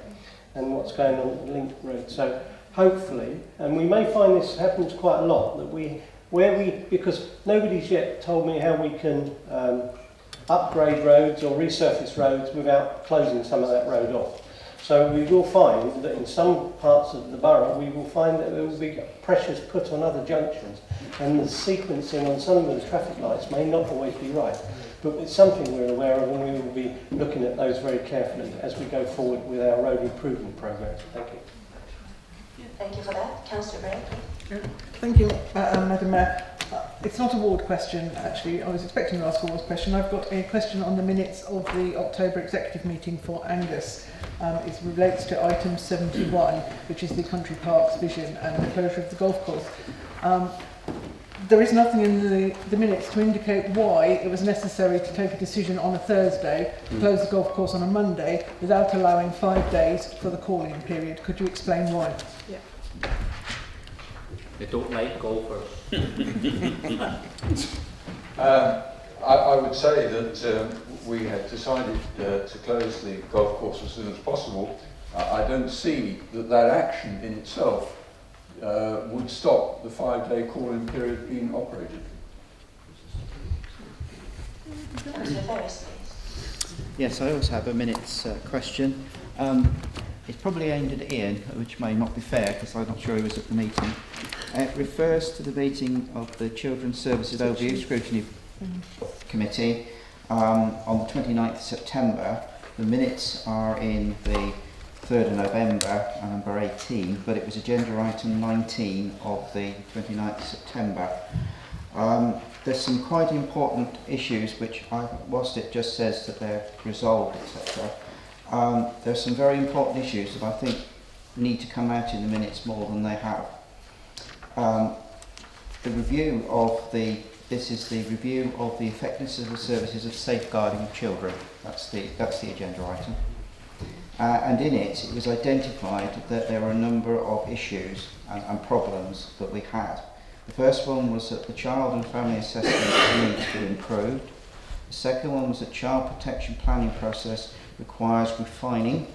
S4: and what's going on at the Link Road. So hopefully, and we may find this happens quite a lot, that because nobody's yet told me how we can upgrade roads or resurface roads without closing some of that road off. So we will find that in some parts of the borough, we will find that there will be pressures put on other junctions, and the sequencing on some of those traffic lights may not always be right. But it's something we're aware of, and we will be looking at those very carefully as we go forward with our road improvement programme. Thank you.
S1: Thank you for that. Councillor Bray.
S6: Thank you, Madam Mayor. It's not a ward question, actually. I was expecting to ask a ward question. I've got a question on the minutes of the October executive meeting for Angus. It relates to item 71, which is the Country Parks vision and the closure of the golf course. There is nothing in the minutes to indicate why it was necessary to take a decision on a Thursday to close the golf course on a Monday without allowing 5 days for the call-in period. Could you explain why?
S15: Yeah.
S7: They don't like golfers.
S9: I would say that we had decided to close the golf course as soon as possible. I don't see that action in itself would stop the 5-day call-in period being operated.
S1: Councillor Ferris, please.
S13: Yes, I also have a minutes question. It's probably aimed at Ian, which may not be fair because I'm not sure he was at the meeting. It refers to the meeting of the Children's Services Overview Scrutiny Committee on the 29th of September. The minutes are in the 3rd of November and number 18, but it was agenda item 19 of the 29th of September. There's some quite important issues which, whilst it just says that they're resolved, etc., there's some very important issues that I think need to come out in the minutes more than they have. This is the review of the effectiveness of the services of safeguarding of children. That's the agenda item. And in it was identified that there were a number of issues and problems that we had. The first one was that the child and family assessment needs to be improved. The second one was that child protection planning process requires refining,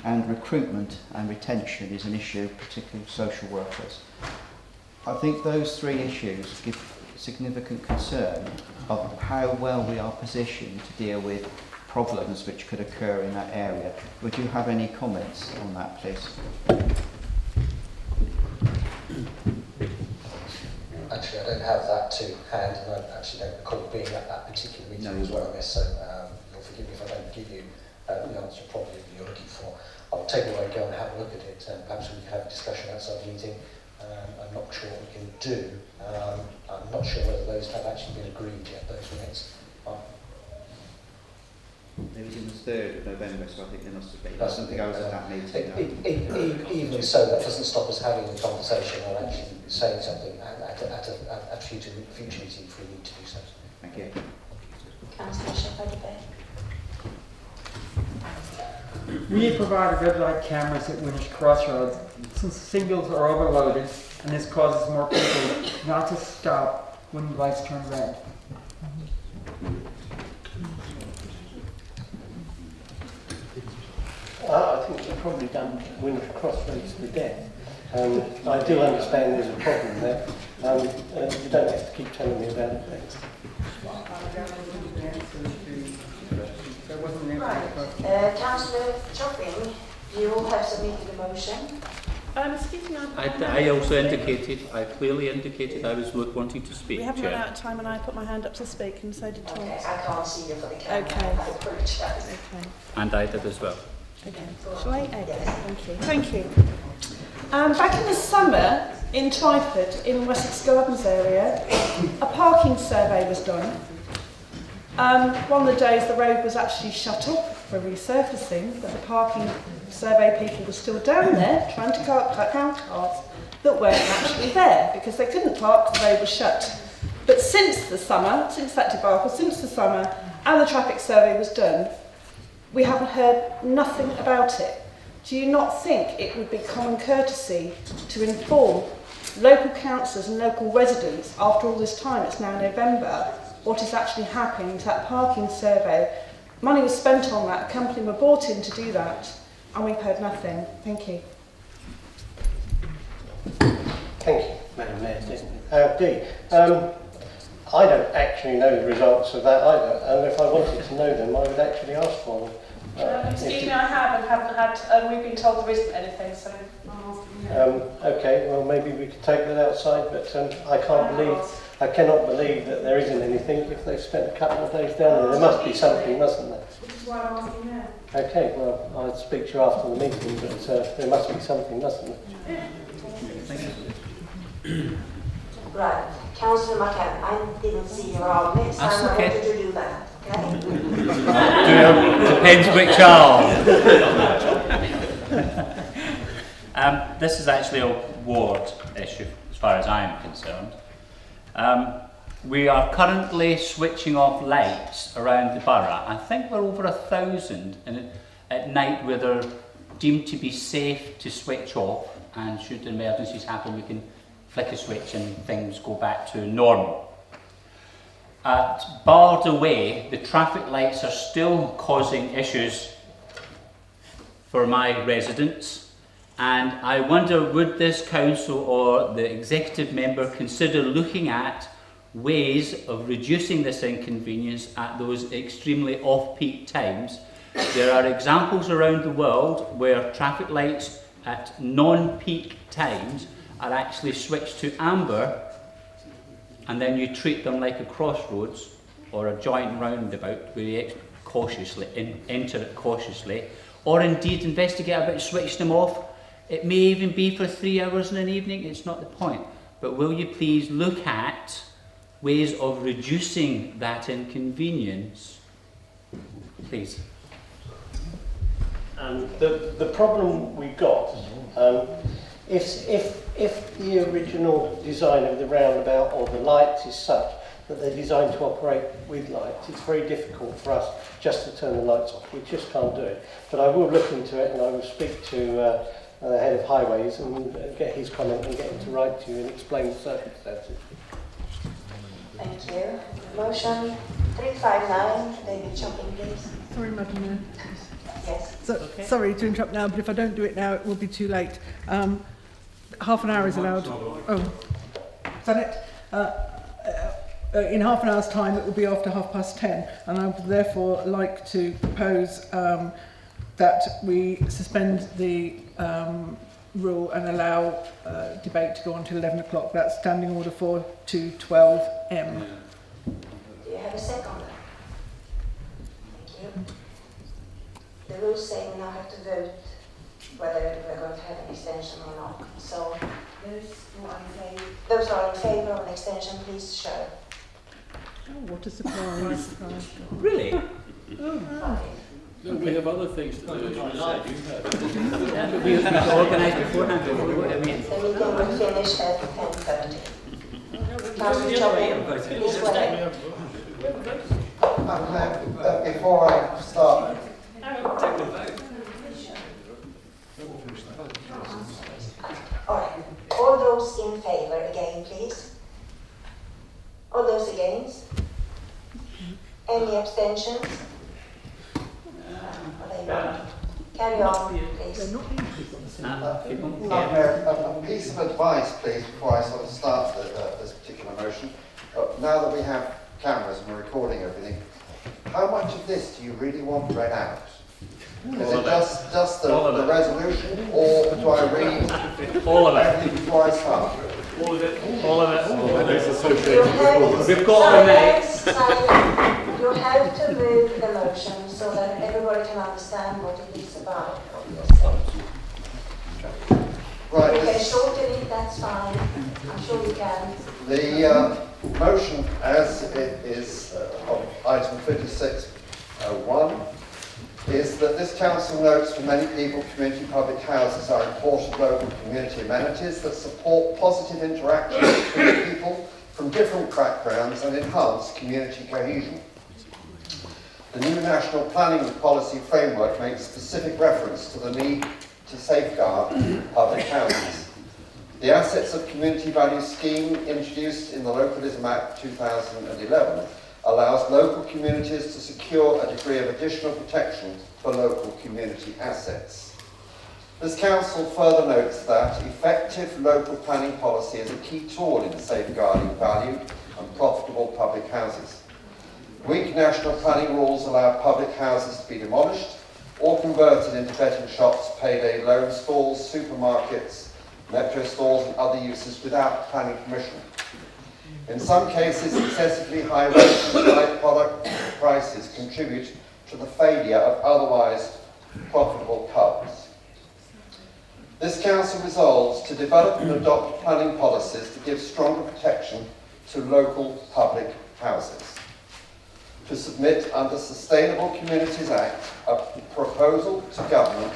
S13: and recruitment and retention is an issue, particularly with social workers. I think those three issues give significant concern of how well we are positioned to deal with problems which could occur in that area. Would you have any comments on that, please?
S11: Actually, I don't have that to hand, and I actually don't recall being at that particular meeting as well, Miss, so you'll forgive me if I don't give you the answer probably that you're looking for. I'll take it away, go and have a look at it, and perhaps we can have a discussion outside the meeting. I'm not sure what we can do. I'm not sure whether those have actually been agreed yet, those minutes.
S13: It was in the 3rd of November, so I think there must have been. That's something I was at that meeting.
S11: Even so, that doesn't stop us having the conversation and actually saying something at a future meeting if we need to do so.
S13: Thank you.
S1: Councillor Shepherd.
S14: We provide red light cameras at Winnish Crossroads since signals are overloaded and this causes more people not to stop when the lights turn red.
S4: I think we've probably done Winnish Crossroads to death. I do understand there's a problem there. You don't have to keep telling me about it.
S1: Right. Councillor Chopping, you all have submitted a motion.
S15: Excuse me,
S7: I also indicated, I clearly indicated I was wanting to speak,
S15: we haven't
S7: Chair.
S15: run out of time and I put my hand up to speak and so did Tom.
S1: Okay, I can't see you for the camera.
S15: Okay.
S1: I apologise.
S15: Okay.
S7: And I did as well.
S15: Okay. Shall I? Okay. Thank you. Thank you. Back in the summer in Twyford, in Wessex Gardens area, a parking survey was done. One of the days the road was actually shut off for resurfacing, but the parking survey people were still down there trying to count cars that weren't actually there because they couldn't park because the road was shut. But since the summer, since that debacle, since the summer, and the traffic survey was done, We haven't heard nothing about it. Do you not think it would be common courtesy to inform local councillors and local residents after all this time, it's now November, what is actually happening to that parking survey? Money was spent on that, a company were brought in to do that, and we've heard nothing. Thank you.
S4: Thank you, Madam Mayor. Dee, I don't actually know the results of that either, and if I wanted to know them, I would actually ask for them.
S15: Stephen, I haven't had, we've been told there isn't anything, so I'm asking you.
S4: Okay, well maybe we could take that outside, but I cannot believe that there isn't anything if they've spent a couple of days down there. There must be something, mustn't there?
S15: Which is why I'm asking now.
S4: Okay, well I'll speak to you after the meeting, but there must be something, mustn't there?
S1: Right, Councillor McCann, I didn't see your arm. Next
S7: That's
S1: time
S7: okay.
S1: I want you to do that, okay?
S7: Depends which arm. This is actually a ward issue, as far as I am concerned. We are currently switching off lights around the borough. I think we're over 1,000 at night where they're deemed to be safe to switch off, and should emergencies happen we can flick a switch and things go back to normal. At Barred Away, the traffic lights are still causing issues for my residents, and I wonder, would this council or the executive member consider looking at ways of reducing this inconvenience at those extremely off-peak times? There are examples around the world where traffic lights at non-peak times are actually switched to amber, and then you treat them like a crossroads or a joint roundabout where you cautiously enter it cautiously, or indeed investigate about switching them off. It may even be for 3 hours in an evening, it's not the point. But will you please look at ways of reducing that inconvenience? Please.
S4: The problem we got, if the original design of the roundabout or the lights is such that they're designed to operate with lights, it's very difficult for us just to turn the lights off. We just can't do it. But I will look into it, and I will speak to the head of highways and get his comment and get him to write to you and explain the circumstances.
S1: Thank you. Motion 359, David Chopping, please.
S6: Sorry, Madam Mayor.
S1: Yes.
S6: So, Sorry to interrupt now, but if I don't do it now, it will be too late. Half an hour is allowed. Oh, is that it? In half an hour's time, it will be after 10:30, and I would therefore like to propose that we suspend the rule and allow debate to go on till 11 o'clock. That's standing order 4212M.
S1: Do you have a second? Thank you. The rules say we now have to vote whether we're going to have an extension or not. So those who are in favour of an extension, please show.
S6: Oh, what a surprise.
S7: Really?
S17: No, we have other things to do, as you said.
S7: Yeah, but we organised beforehand.
S1: The meeting will finish at 10:30. Councillor Chopping, please go ahead.
S8: Before I start,
S1: All right. All those in favour, again, please. All those against? Any abstentions? Carry on, please.
S8: a piece of advice, please, before I sort of start this particular motion. Now that we have cameras and we're recording everything, how much of this do you really want read out? Is it just the resolution, or do I read
S7: all of it
S8: everything before I start?
S7: All of it. All of it.
S1: We've got all night. You have to move the motion so that everybody can understand what it is about.
S8: Right.
S1: You can shorten it, that's fine. I'm sure you can.
S8: The motion as it is on item 5601 is that this council notes for many people community public houses are important local community amenities that support positive interaction between people from different backgrounds and enhance community cohesion. The new National Planning Policy Framework makes specific reference to the need to safeguard public houses. The Assets of Community Value scheme, introduced in the Localism Act 2011, allows local communities to secure a degree of additional protection for local community assets. This council further notes that effective local planning policy is a key tool in safeguarding valued and profitable public houses. Weak national planning rules allow public houses to be demolished or converted into betting shops, payday loan stalls, supermarkets, metro stores and other uses without planning permission. In some cases, excessively high rates and high product prices contribute to the failure of otherwise profitable pubs. This council resolves to develop and adopt planning policies to give stronger protection to local public houses. To submit under Sustainable Communities Act a proposal to government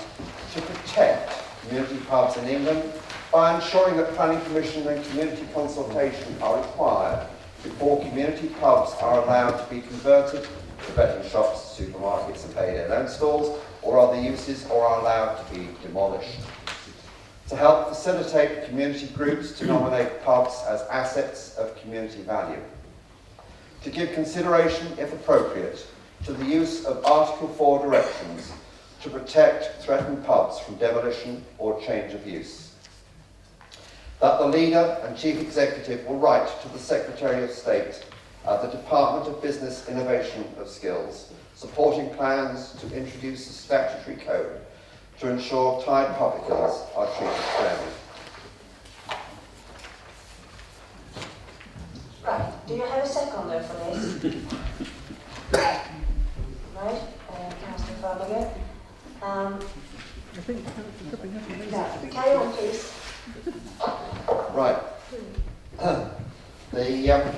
S8: to protect community pubs in England by ensuring that planning permission and community consultation are required before community pubs are allowed to be converted to betting shops, supermarkets and payday loan stalls or other uses, or are allowed to be demolished. To help facilitate community groups to nominate pubs as assets of community value. To give consideration, if appropriate, to the use of Article 4 directions to protect threatened pubs from demolition or change of use. That the leader and chief executive will write to the Secretary of State at the Department of Business Innovation of Skills, supporting plans to introduce a statutory code to ensure tied publicans are treated fairly.
S1: Right, do you have a seconder for this? Right, Councillor Flanagan. Carry on, please.
S8: Right. The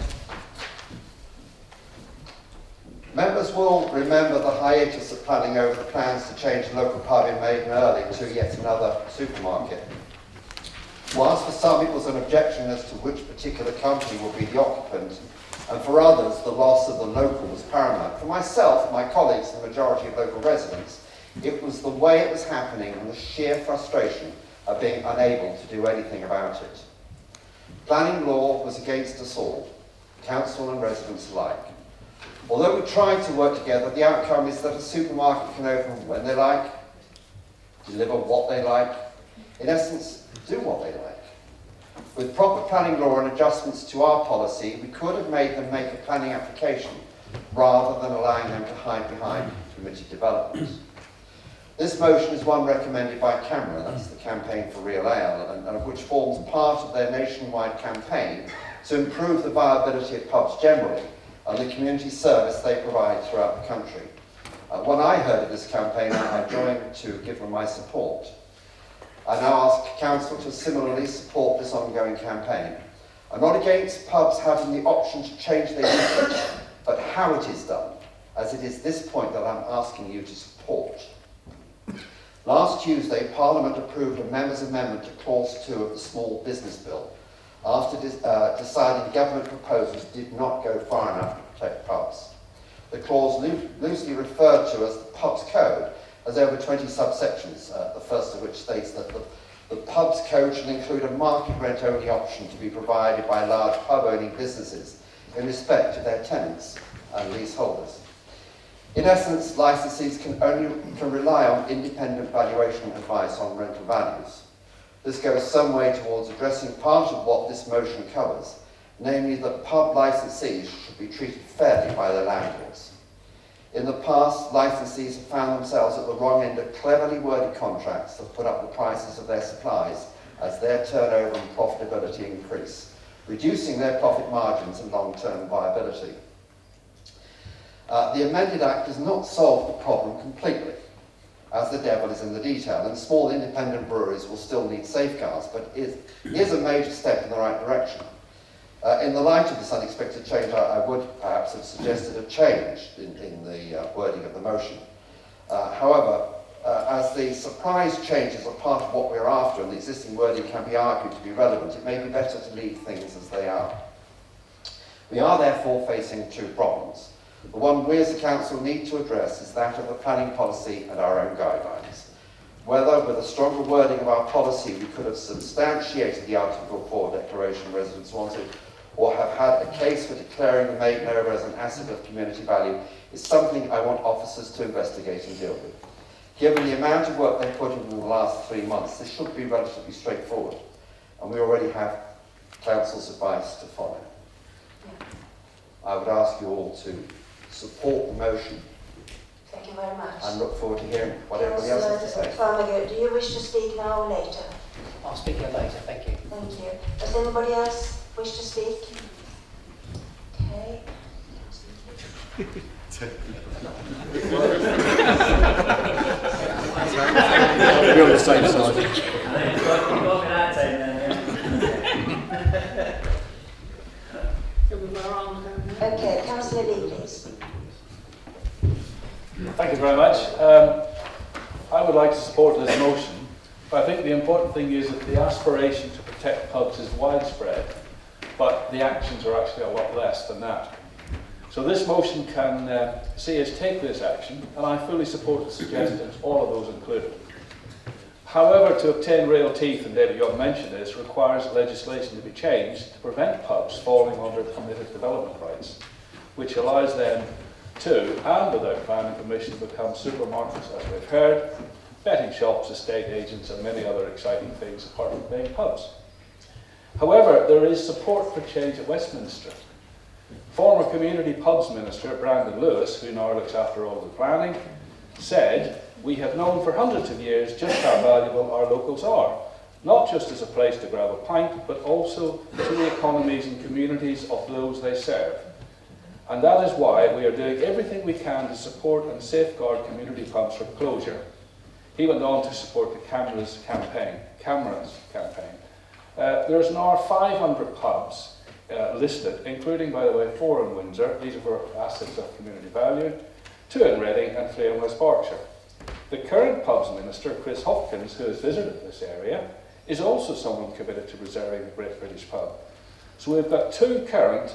S8: members will remember the hiatus of planning over the plans to change the local pub in Maiden Early to yet another supermarket. Whilst for some it was an objection as to which particular company would be the occupant, and for others the loss of the local was paramount. For myself, my colleagues, and the majority of local residents, it was the way it was happening and the sheer frustration of being unable to do anything about it. Planning law was against us all, council and residents alike. Although we tried to work together, the outcome is that a supermarket can open when they like, deliver what they like, in essence, do what they like. With proper planning law and adjustments to our policy, we could have made them make a planning application rather than allowing them to hide behind permitted development. This motion is one recommended by CAMRA, that's the Campaign for Real Ale, and which forms part of their nationwide campaign to improve the viability of pubs generally and the community service they provide throughout the country. When I heard of this campaign, I joined to give them my support. I now ask Council to similarly support this ongoing campaign. I'm not against pubs having the option to change their usage, but how it is done, as it is this point that I'm asking you to support. Last Tuesday, Parliament approved a Members' Amendment to Clause 2 of the Small Business Bill, after deciding government proposals did not go far enough to protect pubs. The clause, loosely referred to as the Pubs Code, has over 20 subsections, the first of which states that the Pubs Code shall include a market rent-only option to be provided by large pub-owning businesses in respect to their tenants and leaseholders. In essence, licensees can rely on independent valuation advice on rental values. This goes some way towards addressing part of what this motion covers, namely that pub licensees should be treated fairly by their landlords. In the past, licensees have found themselves at the wrong end of cleverly worded contracts that put up the prices of their supplies as their turnover and profitability increase, reducing their profit margins and long-term viability. The amended Act does not solve the problem completely, as the devil is in the detail, and small independent breweries will still need safeguards, but it is a major step in the right direction. In the light of this unexpected change, I would perhaps have suggested a change in the wording of the motion. However, as the surprise changes are part of what we're after and the existing wording can be argued to be relevant, it may be better to leave things as they are. We are therefore facing two problems. The one we as a council need to address is that of the planning policy and our own guidelines. Whether with a stronger wording of our policy we could have substantiated the Article 4 declaration residents wanted, or have had a case for declaring the Maiden Over as an asset of community value, is something I want officers to investigate and deal with. Given the amount of work they've put in the last 3 months, this should be relatively straightforward, and we already have council's advice to follow. I would ask you all to support the motion.
S1: Thank you very much.
S8: And look forward to hearing what everybody else has to say.
S1: Farmiga, do you wish to speak now or later?
S11: I'll speak here later, thank you.
S1: Thank you. Does anybody else wish to speak? Okay.
S9: We're on the same side.
S1: Okay, Councillor Lee, please.
S17: Thank you very much. I would like to support this motion, but I think the important thing is that the aspiration to protect pubs is widespread, but the actions are actually a lot less than that. So this motion can see us take this action, and I fully support the suggestions, all of those included. However, to obtain real teeth, and David, you have mentioned this, requires legislation to be changed to prevent pubs falling under permitted development rights, which allows them to, and without planning permission, become supermarkets, as we've heard, betting shops, estate agents, and many other exciting things apart from being pubs. However, there is support for change at Westminster. Former Community Pubs Minister Brandon Lewis, who now looks after all the planning, said, "We have known for hundreds of years just how valuable our locals are, not just as a place to grab a pint, but also to the economies and communities of those they serve. And that is why we are doing everything we can to support and safeguard community pubs from closure." He went on to support the Cameras campaign. There's now 500 pubs listed, including, by the way, 4 in Windsor. These are for assets of community value, 2 in Reading and 3 in West Berkshire. The current pubs minister, Chris Hopkins, who has visited this area, is also someone committed to preserving the Great British Pub. So we've got 2 current,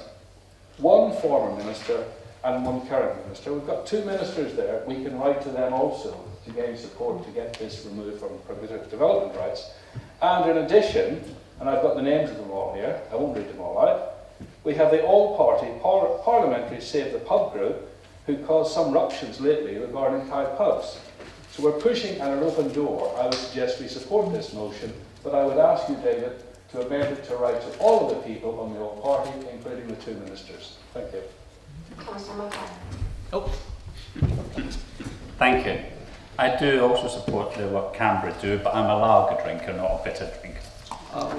S17: 1 former minister and 1 current minister. We've got 2 ministers there. We can write to them also to gain support to get this removed from permitted development rights. And in addition, and I've got the names of them all here, I won't read them all out, we have the all-party parliamentary Save the Pub group who caused some ructions lately regarding Cow pubs. So we're pushing at an open door. I would suggest we support this motion, but I would ask you, David, to amend it to write to all of the people on the all-party, including the 2 ministers. Thank you.
S1: Councillor McCann.
S7: Oh. Thank you. I do also support what Canberra do, but I'm a lager drinker, not a bitter drinker. Oh.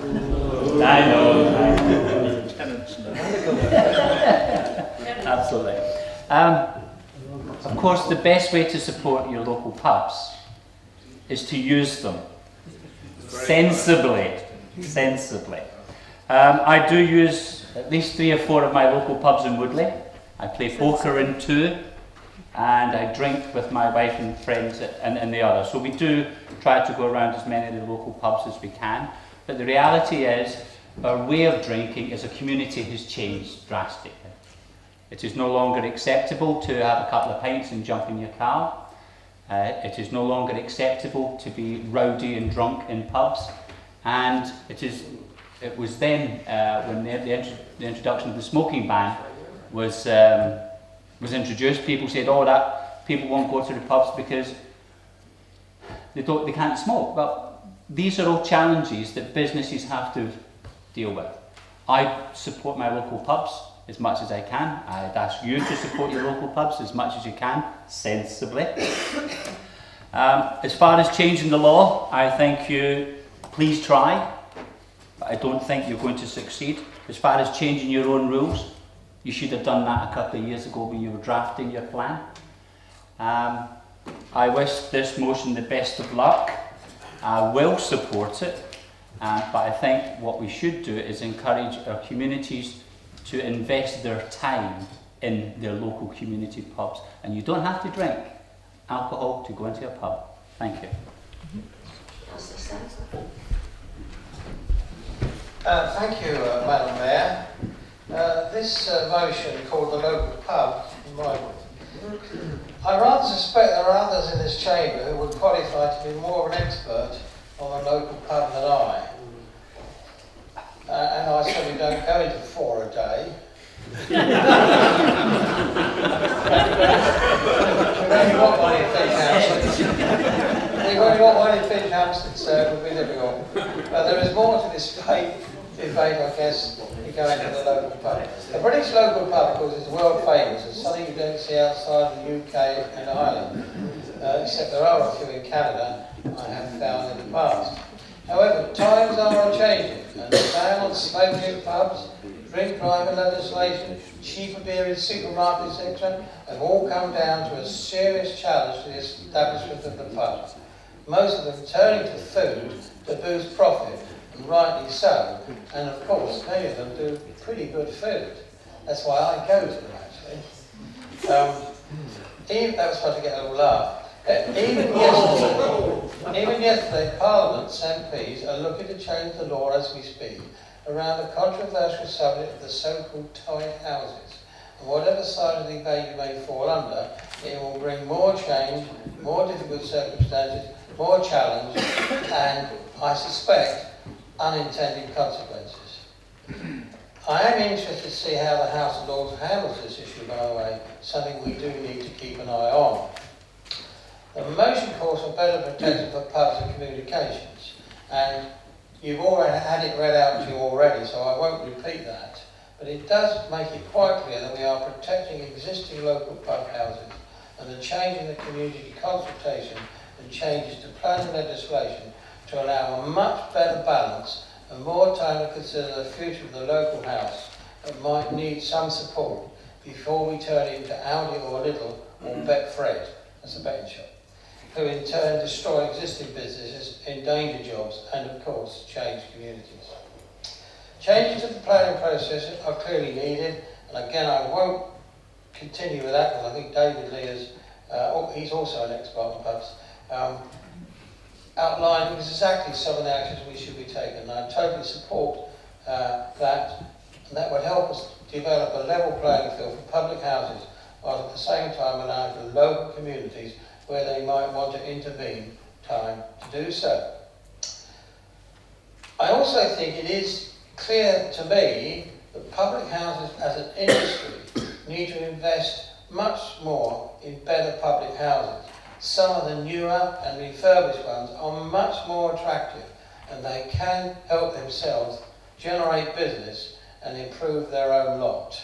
S7: I know. Absolutely. Of course, the best way to support your local pubs is to use them sensibly. I do use at least 3 or 4 of my local pubs in Woodley. I play poker in 2, and I drink with my wife and friends in the other. So we do try to go around as many of the local pubs as we can. But the reality is, our way of drinking as a community has changed drastically. It is no longer acceptable to have a couple of pints and jump in your car. It is no longer acceptable to be rowdy and drunk in pubs. And it was then when the introduction of the smoking ban was introduced, people said, "Oh, that people won't go to the pubs because they can't smoke." Well, these are all challenges that businesses have to deal with. I support my local pubs as much as I can. I'd ask you to support your local pubs as much as you can, sensibly. As far as changing the law, I think you please try, but I don't think you're going to succeed. As far as changing your own rules, you should have done that a couple of years ago when you were drafting your plan. I wish this motion the best of luck. I will support it, but I think what we should do is encourage our communities to invest their time in their local community pubs. And you don't have to drink alcohol to go into a pub. Thank you.
S11: Thank you, Madam Mayor. This motion called the local pub
S18: Maiwood. I rather suspect there are others in this chamber who would qualify to be more of an expert on the local pub than I. And I certainly don't go into 4 a day. We've only got one in Finch We've only got one in Finch so we'll be living on. But there is more to this debate, I guess, going to the local pub. The British local pub, of course, is world famous. It's something you don't see outside the UK and Ireland, except there are a few in Canada, I have found in the past. However, times are changing, and the ban on smoking in pubs, drink driving legislation, cheaper beer in supermarkets, etc., have all come down to a serious challenge to the establishment of the pub. Most of them turning to food to boost profit, and rightly so, and of course many of them do pretty good food. That's why I go to them actually. That was supposed to get a little laugh. Even yesterday, Parliament's MPs are looking to change the law as we speak around the controversial subject of the so-called tied houses. And whatever side of the debate you may fall under, it will bring more change, more difficult circumstances, more challenge, and I suspect unintended consequences. I am interested to see how the House of Lords handles this issue, by the way, something we do need to keep an eye on. The motion calls for better protection for pubs and communications, and you've already had it read out to you already, so I won't repeat that, but it does make it quite clear that we are protecting existing local pub houses, and the change in the community consultation and changes to planning legislation to allow a much better balance and more time to consider the future of the local house that might need some support before we turn it into Aldi or Lidl or Betfred, that's a betting shop, who in turn destroy existing businesses, endanger jobs and of course change communities. Changes to the planning process are clearly needed, and again I won't continue with that because I think David Lee is, he's also an expert on pubs, outlined exactly some of the actions we should be taking, and I totally support that, and that would help us develop a level playing field for public houses, while at the same time allowing for local communities where they might want to intervene time to do so. I also think it is clear to me that public houses as an industry need to invest much more in better public houses. Some of the newer and refurbished ones are much more attractive, and they can help themselves generate business and improve their own lot.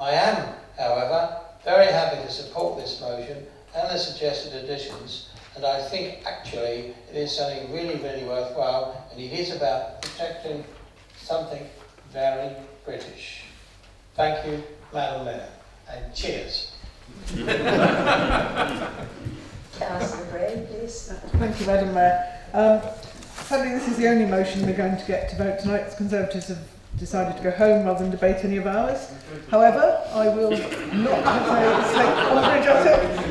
S18: I am, however, very happy to support this motion and the suggested additions, and I think actually it is something really, really worthwhile, and it is about protecting something very British. Thank you, Madam Mayor, and cheers.
S1: Councillor Gray, please.
S6: Thank you, Madam Mayor. Sadly, this is the only motion we're going to get to vote tonight. The Conservatives have decided to go home rather than debate any of ours. However, I will not and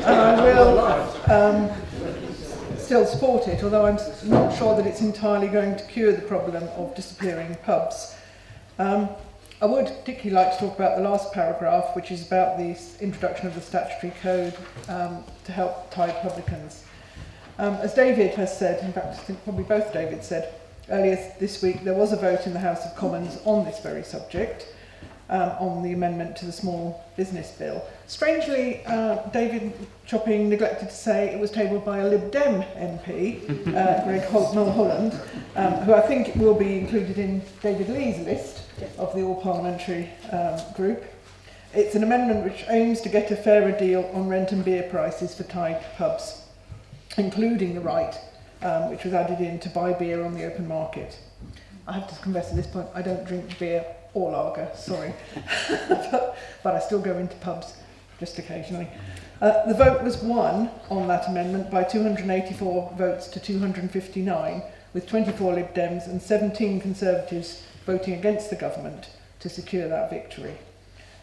S6: I will still support it, although I'm not sure that it's entirely going to cure the problem of disappearing pubs. I would particularly like to talk about the last paragraph, which is about the introduction of the statutory code to help tied publicans. As David has said, in fact I think probably both David said, earlier this week there was a vote in the House of Commons on this very subject, on the amendment to the Small Business Bill. Strangely, David Chopping neglected to say it was tabled by a Lib Dem MP, Greg Mulholland, who I think will be included in David Lee's list of the all-parliamentary group. It's an amendment which aims to get a fairer deal on rent and beer prices for tied pubs, including the right, which was added in, to buy beer on the open market. I have to confess at this point, I don't drink beer or lager, sorry, but I still go into pubs just occasionally. The vote was won on that amendment by 284 votes to 259, with 24 Lib Dems and 17 Conservatives voting against the government to secure that victory.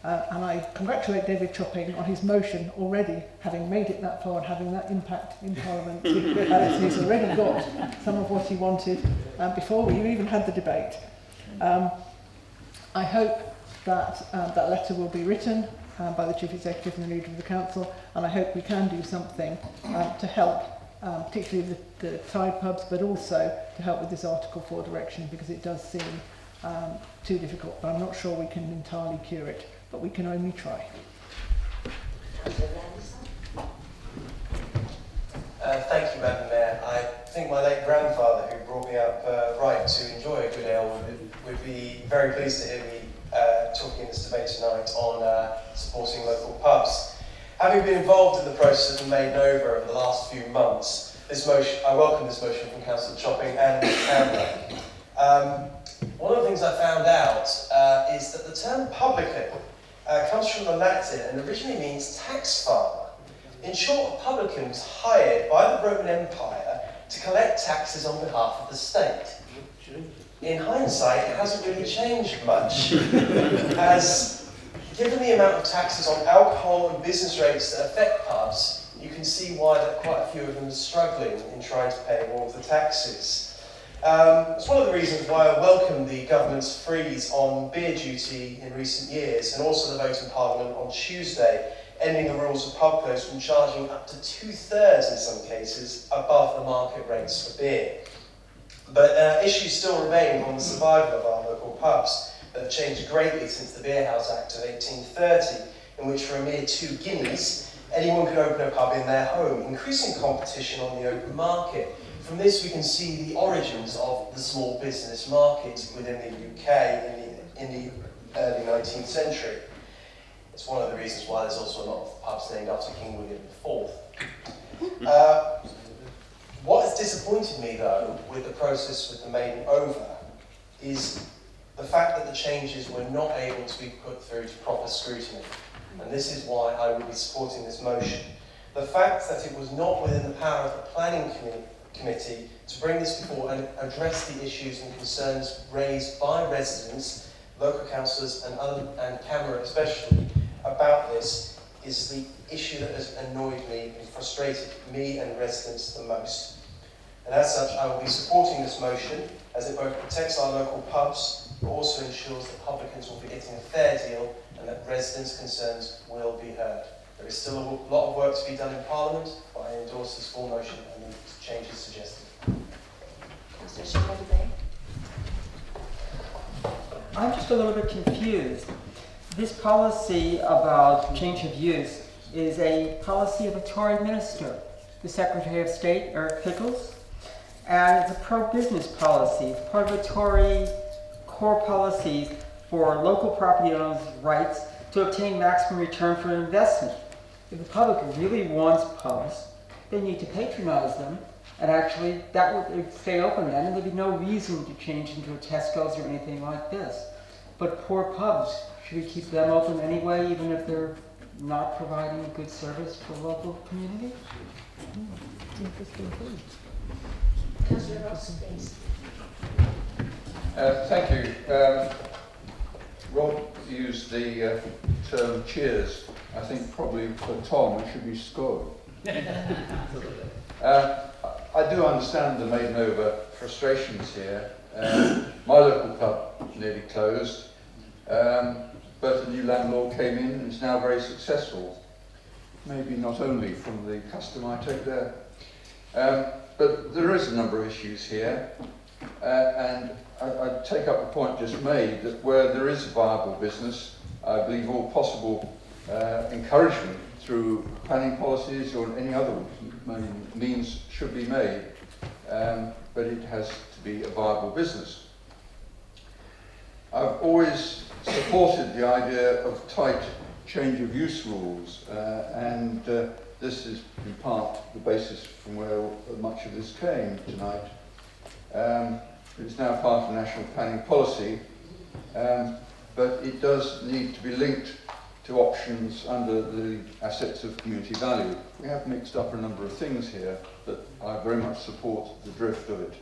S6: And I congratulate David Chopping on his motion already, having made it that far and having that impact in Parliament. He's already got some of what he wanted before we even had the debate. I hope that that letter will be written by the Chief Executive and the Leader of the Council, and I hope we can do something to help, particularly the Tide pubs, but also to help with this Article 4 direction, because it does seem too difficult, but I'm not sure we can entirely cure it, but we can only try.
S12: Thank you, Madam Mayor. I think my late grandfather, who brought me up right to enjoy a good ale, would be very pleased to hear me talking in this debate tonight on supporting local pubs. Having been involved in the process of Made Over over the last few months, I welcome this motion from Councillor Chopping and Cameron. One of the things I found out is that the term publican comes from the Latin and originally means tax farmer. In short, a publican was hired by the Roman Empire to collect taxes on behalf of the state. In hindsight, it hasn't really changed much, as given the amount of taxes on alcohol and business rates that affect pubs, you can see why quite a few of them are struggling in trying to pay all of the taxes. It's one of the reasons why I welcome the government's freeze on beer duty in recent years, and also the vote in Parliament on Tuesday, ending the rules of pub close from charging up to 2/3 in some cases above the market rates for beer. But issues still remain on the survival of our local pubs that have changed greatly since the Beer House Act of 1830, in which for a mere 2 guineas, anyone could open a pub in their home, increasing competition on the open market. From this we can see the origins of the small business market within the UK in the early 19th century. It's one of the reasons why there's also a lot of pubs named after King William IV. What has disappointed me, though, with the process with the Made Over is the fact that the changes were not able to be put through to proper scrutiny. And this is why I will be supporting this motion. The fact that it was not within the power of the Planning Committee to bring this before and address the issues and concerns raised by residents, local councillors and Camera especially about this is the issue that has annoyed me and frustrated me and residents the most. And as such, I will be supporting this motion as it both protects our local pubs but also ensures that publicans will be getting a fair deal and that residents' concerns will be heard. There is still a lot of work to be done in Parliament, but I endorse this full motion and the changes suggested.
S14: I'm just a little bit confused. This policy about change of use is a policy of a Tory minister, the Secretary of State, Eric Pickles, and it's a pro-business policy, part of the Tory core policies for local property owners' rights to obtain maximum return for an investment. If the public really wants pubs, they need to patronize them, and actually that would stay open then, and there'd be no reason to change into a Tesco's or anything like this. But poor pubs, should we keep them open anyway, even if they're not providing good service to the local community?
S1: Councillor Ross, please.
S9: Thank you. Rob used the term cheers. I think probably for Tom it should be scored. I do understand the Made Over frustrations here. My local pub nearly closed, but a new landlord came in and is now very successful. Maybe not only from the custom I take there. But there is a number of issues here, and I take up the point just made that where there is a viable business, I believe all possible encouragement through planning policies or any other means should be made, but it has to be a viable business. I've always supported the idea of tight change of use rules, and this is in part the basis from where much of this came tonight. It's now part of national planning policy, but it does need to be linked to options under the assets of community value. We have mixed up a number of things here, but I very much support the drift of it.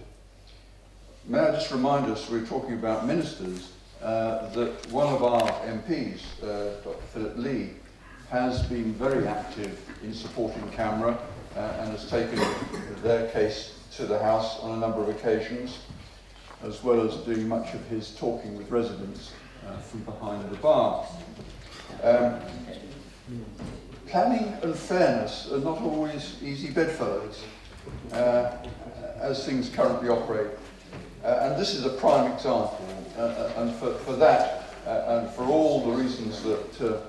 S9: May I just remind us, we're talking about ministers, that one of our MPs, Dr. Philip Lee, has been very active in supporting Camera and has taken their case to the House on a number of occasions, as well as doing much of his talking with residents from behind the bar. Planning and fairness are not always easy bedfellows, as things currently operate. And this is a prime example. And for that, and for all the reasons that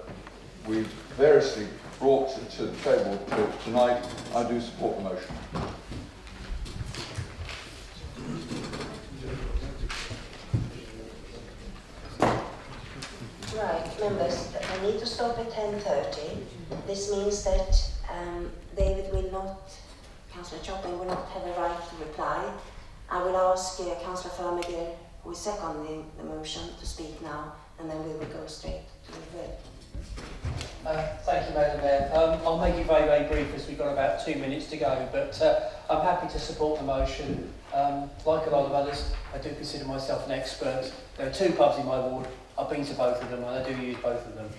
S9: we've variously brought to the table tonight, I do support the motion.
S1: Right, members, I need to stop at 10:30. This means that David will not, Councillor Chopping will not have a right to reply. I will ask Councillor Thurmagir, who is seconding the motion, to speak now, and then we will go straight to the vote.
S19: Thank you, Madam Mayor. I'll make it very, very brief as we've got about 2 minutes to go, but I'm happy to support the motion. Like a lot of others, I do consider myself an expert. There are 2 pubs in my ward. I've been to both of them, and I do use both of them.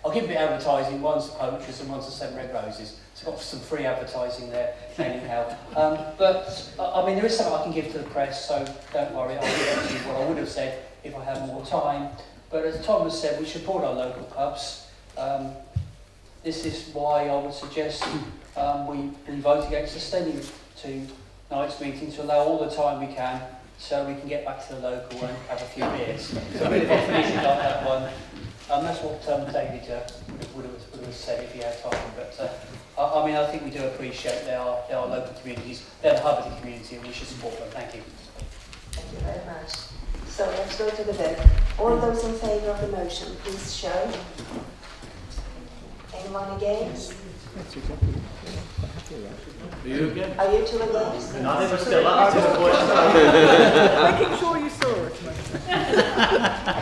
S19: I'll give a bit of advertising. One's the Poachers and one's the 7 Red Roses. So I've got some free advertising there anyhow. But I mean, there is something I can give to the press, so don't worry. I'll get to you what I would have said if I had more time. But as Tom has said, we support our local pubs. This is why I would suggest we vote against extending tonight's meeting to allow all the time we can, so we can get back to the local and have a few beers. So a bit of definition like that one. That's what David would have said if he had time. But I mean, I think we do appreciate they are local communities. They're the hub of the community, and we should support them. Thank you.
S1: Thank you very much. So let's go to the vote. All those in favour of the motion, please show. Anyone against?
S7: Are you again?
S1: Are you 2 against?
S7: No, they were still up to the point.
S6: Making sure you saw it.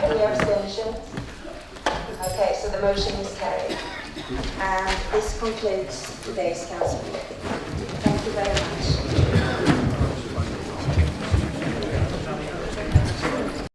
S1: Any abstentions? Okay, so the motion is carried. And this concludes today's council meeting. Thank you very much.